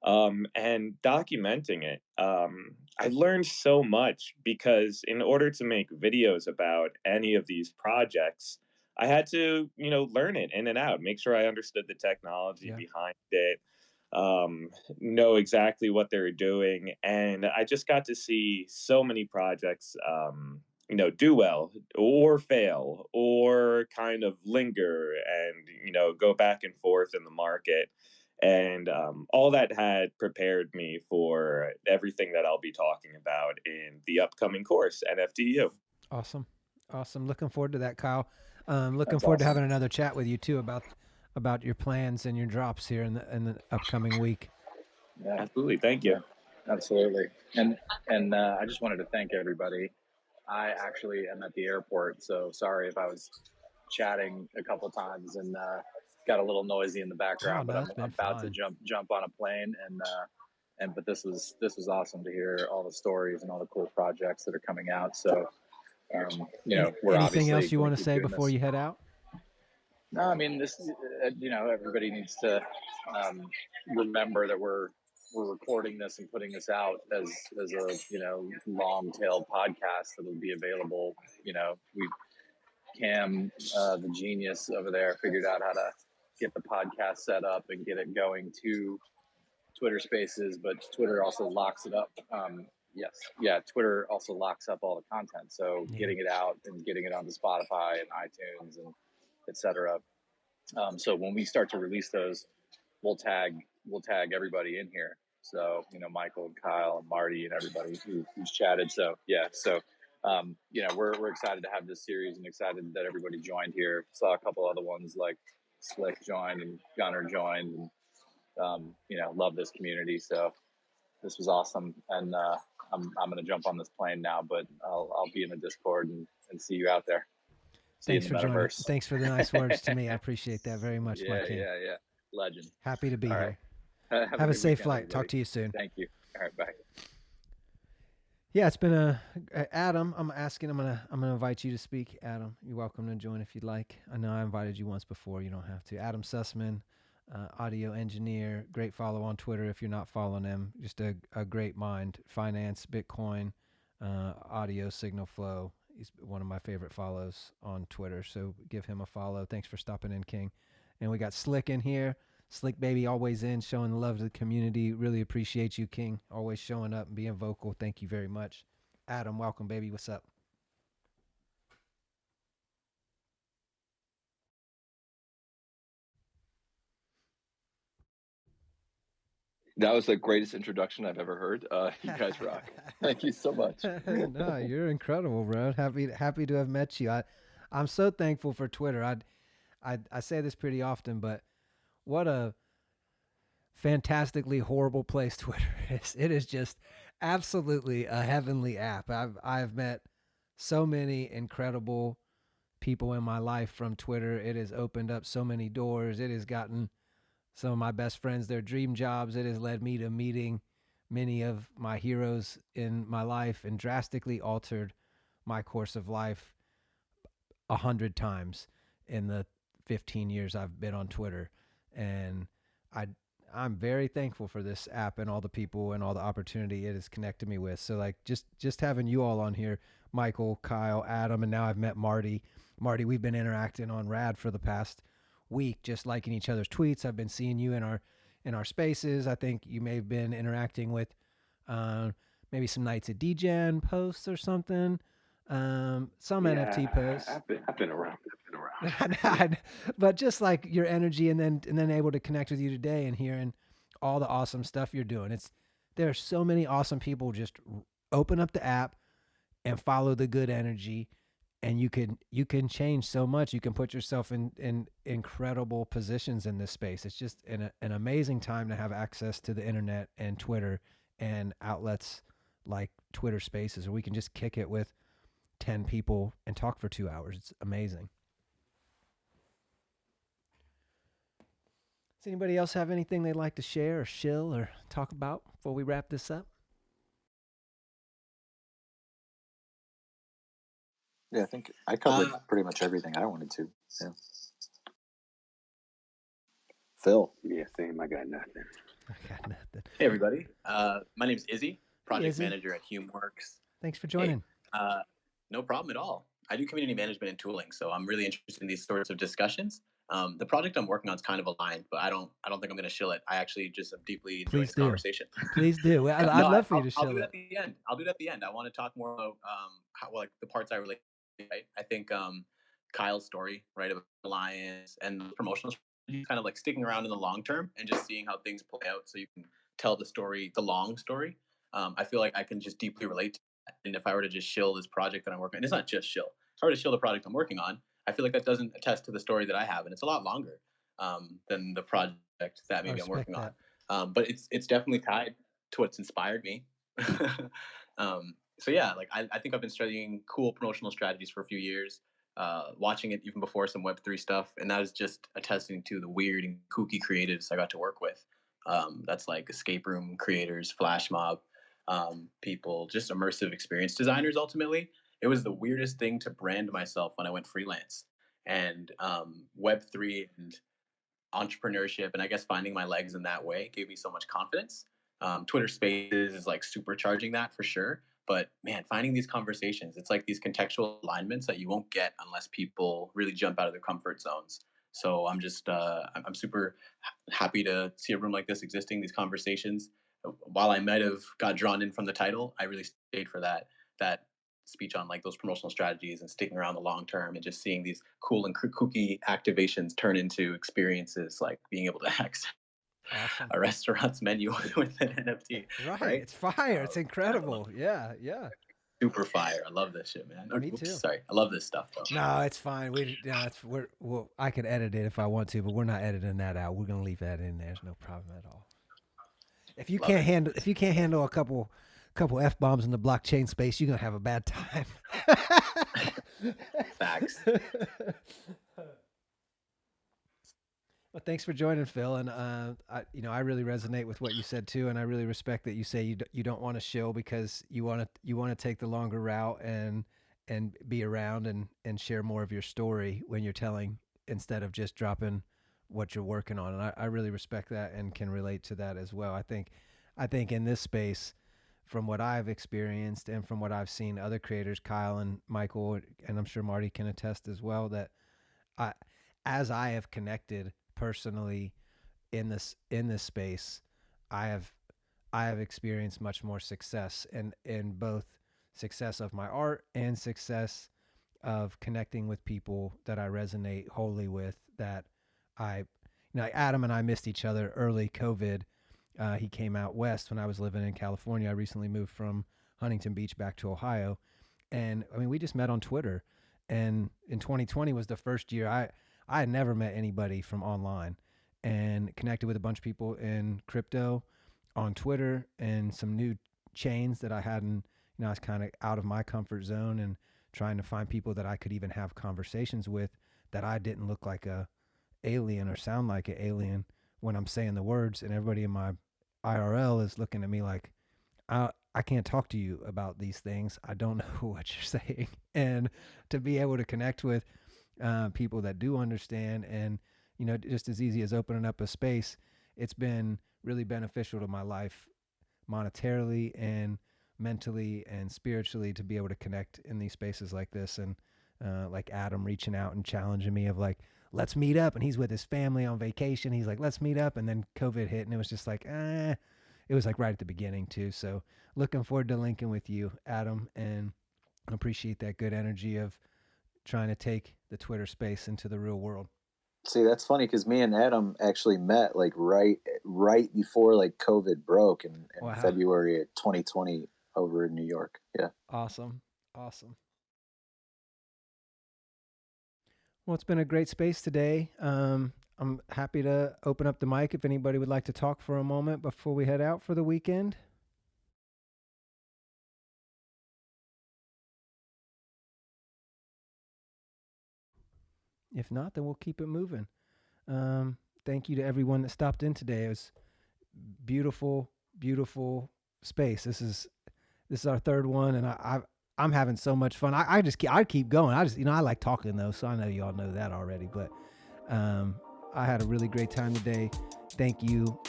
and documenting it. I learned so much because in order to make videos about any of these projects, I had to, learn it in and out, make sure I understood the technology behind it, know exactly what they were doing. And I just got to see so many projects, do well or fail or kind of linger and, go back and forth in the market. And all that had prepared me for everything that I'll be talking about in the upcoming course, NFTU. Awesome. Looking forward to that, Kyle. Looking That's forward to awesome. having another chat with you too about your plans and your drops here in the upcoming week. Yeah, Absolutely. Thank you. absolutely. And I just wanted to thank everybody. I actually am at the airport, so sorry if I was chatting a couple of times and got a little noisy in the background. no, But it's I'm been about fine. to jump on a plane, but this was awesome to hear all the stories and all the cool projects that are coming out. So we're Anything obviously else you gonna want to keep say doing before this. you head out? No, I mean this. Everybody needs to remember that we're we're recording this and putting this out as a, you know, long tailed podcast that'll be available. You know, Cam, the genius over there, figured out how to get the podcast set up and get it going to Twitter Spaces, but Twitter also locks it up. Twitter also locks up all the content. So getting it out and getting it onto Spotify and iTunes and etc. So when we start to release those, we'll tag everybody in here. So, you know, Michael and Kyle and Marty and everybody who's chatted. So yeah, you know, we're excited to have this series and excited that everybody joined here. Saw a couple other ones like Slick joined and Gunner joined, and you know, love this community. So this was awesome, and I'm gonna jump on this plane now, but I'll be in the Discord and see you out there. Thanks for joining. Thanks for the nice words to me. I appreciate that very much, my king. Yeah. Legend. Happy to be here. Right. Have a safe weekend, flight. everybody. Talk to you soon. Thank you. All right, bye. Yeah, it's been Adam. I'm gonna invite you to speak. Adam, you're welcome to join if you'd like. I know I invited you once before. You don't have to. Adam Sussman, audio engineer, great follow on Twitter if you're not following him. Just a great mind. Finance, Bitcoin, audio, signal flow. He's one of my favorite follows on Twitter, so give him a follow. Thanks for stopping in, King. And we got Slick in here. Slick baby, always in, showing the love to the community. Really appreciate you, King. Always showing up and being vocal. Thank you very much. Adam, welcome, baby. What's up? That was the greatest introduction I've ever heard. You guys rock. Thank you so much. No, you're incredible, bro. Happy to have met you. I'm so thankful for Twitter. I say this pretty often, but what a fantastically horrible place Twitter is. It is just absolutely a heavenly app. I've met so many incredible people in my life from Twitter. It has opened up so many doors. It has gotten some of my best friends their dream jobs. It has led me to meeting many of my heroes in my life and drastically altered my course of life 100 times in the 15 years I've been on Twitter. And I'm very thankful for this app and all the people and all the opportunity it has connected me with. So like just having you all on here, Michael, Kyle, Adam, and now I've met Marty. Marty, we've been interacting on Rad for the past week, just liking each other's tweets. I've been seeing you in our spaces. I think you may have been interacting with maybe some Nights at DGen posts or something. Some NFT posts. I've been around. But just like your energy, and then able to connect with you today and hearing all the awesome stuff you're doing. There are so many awesome people. Just open up the app and follow the good energy, and you can change so much. You can put yourself in incredible positions in this space. It's just an amazing time to have access to the internet and Twitter and outlets like Twitter Spaces, where we can just kick it with 10 people and talk for 2 hours. It's amazing. Does anybody else have anything they'd like to share or shill or talk about before we wrap this up? Yeah, I think I covered pretty much everything I wanted to. Yeah. Phil. Yeah, same. I got nothing. Hey, everybody. My name's Izzy, project manager at HumeWorks. Thanks for joining. Hey, no problem at all. I do community management and tooling, so I'm really interested in these sorts of discussions. The project I'm working on is kind of aligned, but I don't think I'm going to shill it. I actually just am deeply enjoying the conversation. Please do. I'd love for you to shill I'll do it at the end. I'll do it at the end. I want to talk more about how, like, the parts I relate to. Right? I think Kyle's story, right, about Alliance and the promotional strategy, kind of like sticking around in the long term and just seeing how things play out so you can tell the story, the long story. I feel like I can just deeply relate to that. And if I were to just shill this project that I'm working on, it's not just shill. If I were to shill the project I'm working on, I feel like that doesn't attest to the story that I have. And it's a lot longer than the project that maybe I'm working on. But it's definitely tied to what's inspired me. So yeah, like I think I've been studying cool promotional strategies for a few years, watching it even before some Web3 stuff. And that is just attesting to the weird and kooky creatives I got to work with. That's like escape room creators, flash mob people, just immersive experience designers. Ultimately, it was the weirdest thing to brand myself when I went freelance. And Web3 and entrepreneurship, and I guess finding my legs in that way gave me so much confidence. Twitter Spaces is like supercharging that for sure. But man, finding these conversations, it's like these contextual alignments that you won't get unless people really jump out of their comfort zones. So I'm just, I'm super happy to see a room like this existing, these conversations. While I might have got drawn in from the title, I really stayed for that speech on like those promotional strategies and sticking around the long term and just seeing these cool and kooky activations turn into experiences like being able to access a restaurant's menu with an NFT. Right. It's fire. It's incredible. Yeah. Yeah. Super fire. I love this shit, man. Me too. Sorry. I love this stuff, though. No, it's fine. I could edit it if I want to, but we're not editing that out. We're going to leave that in there. There's no problem at all. If you can't handle a couple F-bombs in the blockchain space, you're going to have a bad time. Facts. Well, thanks for joining, Phil. And I really resonate with what you said too, and I really respect that you say you don't want to shill because you want to take the longer route and be around and share more of your story when you're telling instead of just dropping what you're working on. And I really respect that and can relate to that as well. I think in this space, from what I've experienced and from what I've seen other creators, Kyle and Michael, and I'm sure Marty can attest as well, that as I have connected personally in this space, I have experienced much more success and in both success of my art and success of connecting with people that I resonate wholly with, that Adam and I missed each other early COVID. He came out west when I was living in California. I recently moved from Huntington Beach back to Ohio. And I mean, we just met on Twitter, and in 2020 was the first year I had never met anybody from online, and connected with a bunch of people in crypto on Twitter and some new chains that I hadn't, I was kind of out of my comfort zone and trying to find people that I could even have conversations with that I didn't look like a alien or sound like an alien when I'm saying the words, and everybody in my IRL is looking at me like, I can't talk to you about these things. I don't know what you're saying. And to be able to connect with people that do understand, and just as easy as opening up a space, it's been really beneficial to my life monetarily and mentally and spiritually to be able to connect in these spaces like this. And like Adam reaching out and challenging me of like, let's meet up, and he's with his family on vacation. He's like, let's meet up. And then COVID hit, and it was just like, it was like right at the beginning too. So looking forward to linking with you, Adam, and appreciate that good energy of trying to take the Twitter space into the real world. See, that's funny because me and Adam actually met like right before like COVID broke in Wow. February of 2020 over in New York. Yeah. Awesome. Well, it's been a great space today. I'm happy to open up the mic if anybody would like to talk for a moment before we head out for the weekend. If not, then we'll keep it moving. Thank you to everyone that stopped in today. It was beautiful, beautiful space. This is our third one, and I'm having so much fun. I keep going. I like talking though, so I know you all know that already. But I had a really great time today. Thank you,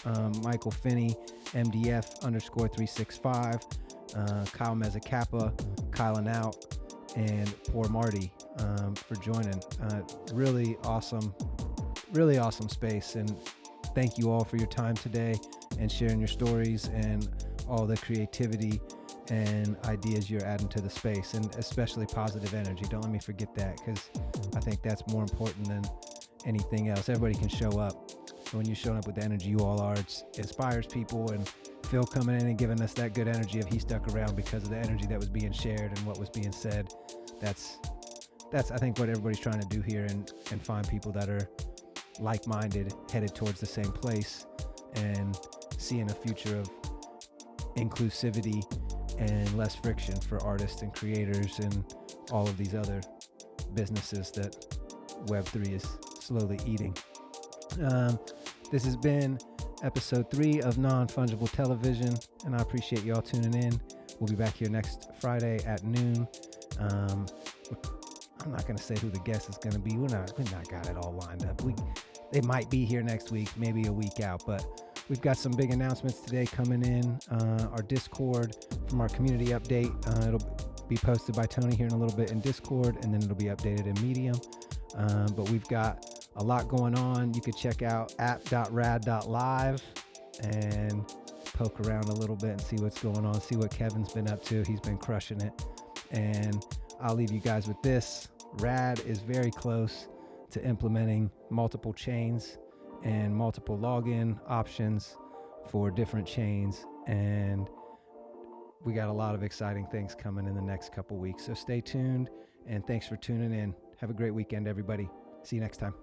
Michael Finney, MDF_365, Kyle Mezzacappa, Kyle and Out, and POORMARTY for joining. Really awesome space, and thank you all for your time today and sharing your stories and all the creativity and ideas you're adding to the space, and especially positive energy. Don't let me forget that, because I think that's more important than anything else. Everybody can show up. When you're showing up with the energy you all are, it inspires people. And Phil coming in and giving us that good energy of he stuck around because of the energy that was being shared and what was being said. That's I think what everybody's trying to do here, and find people that are like-minded, headed towards the same place, and seeing a future of inclusivity and less friction for artists and creators and all of these other businesses that Web3 is slowly eating. This has been episode 3 of Non-Fungible Television, and I appreciate y'all tuning in. We'll be back here next Friday at noon. I'm not going to say who the guest is going to be. We're not got it all lined up. They might be here next week, maybe a week out, but we've got some big announcements today coming in. Our Discord from our community update. It'll be posted by Tony here in a little bit in Discord, and then it'll be updated in Medium. But we've got a lot going on. You could check out app.rad.live and poke around a little bit and see what's going on, see what Kevin's been up to. He's been crushing it. And I'll leave you guys with this. Rad is very close to implementing multiple chains and multiple login options for different chains. And we got a lot of exciting things coming in the next couple weeks. So stay tuned, and thanks for tuning in. Have a great weekend, everybody. See you next time.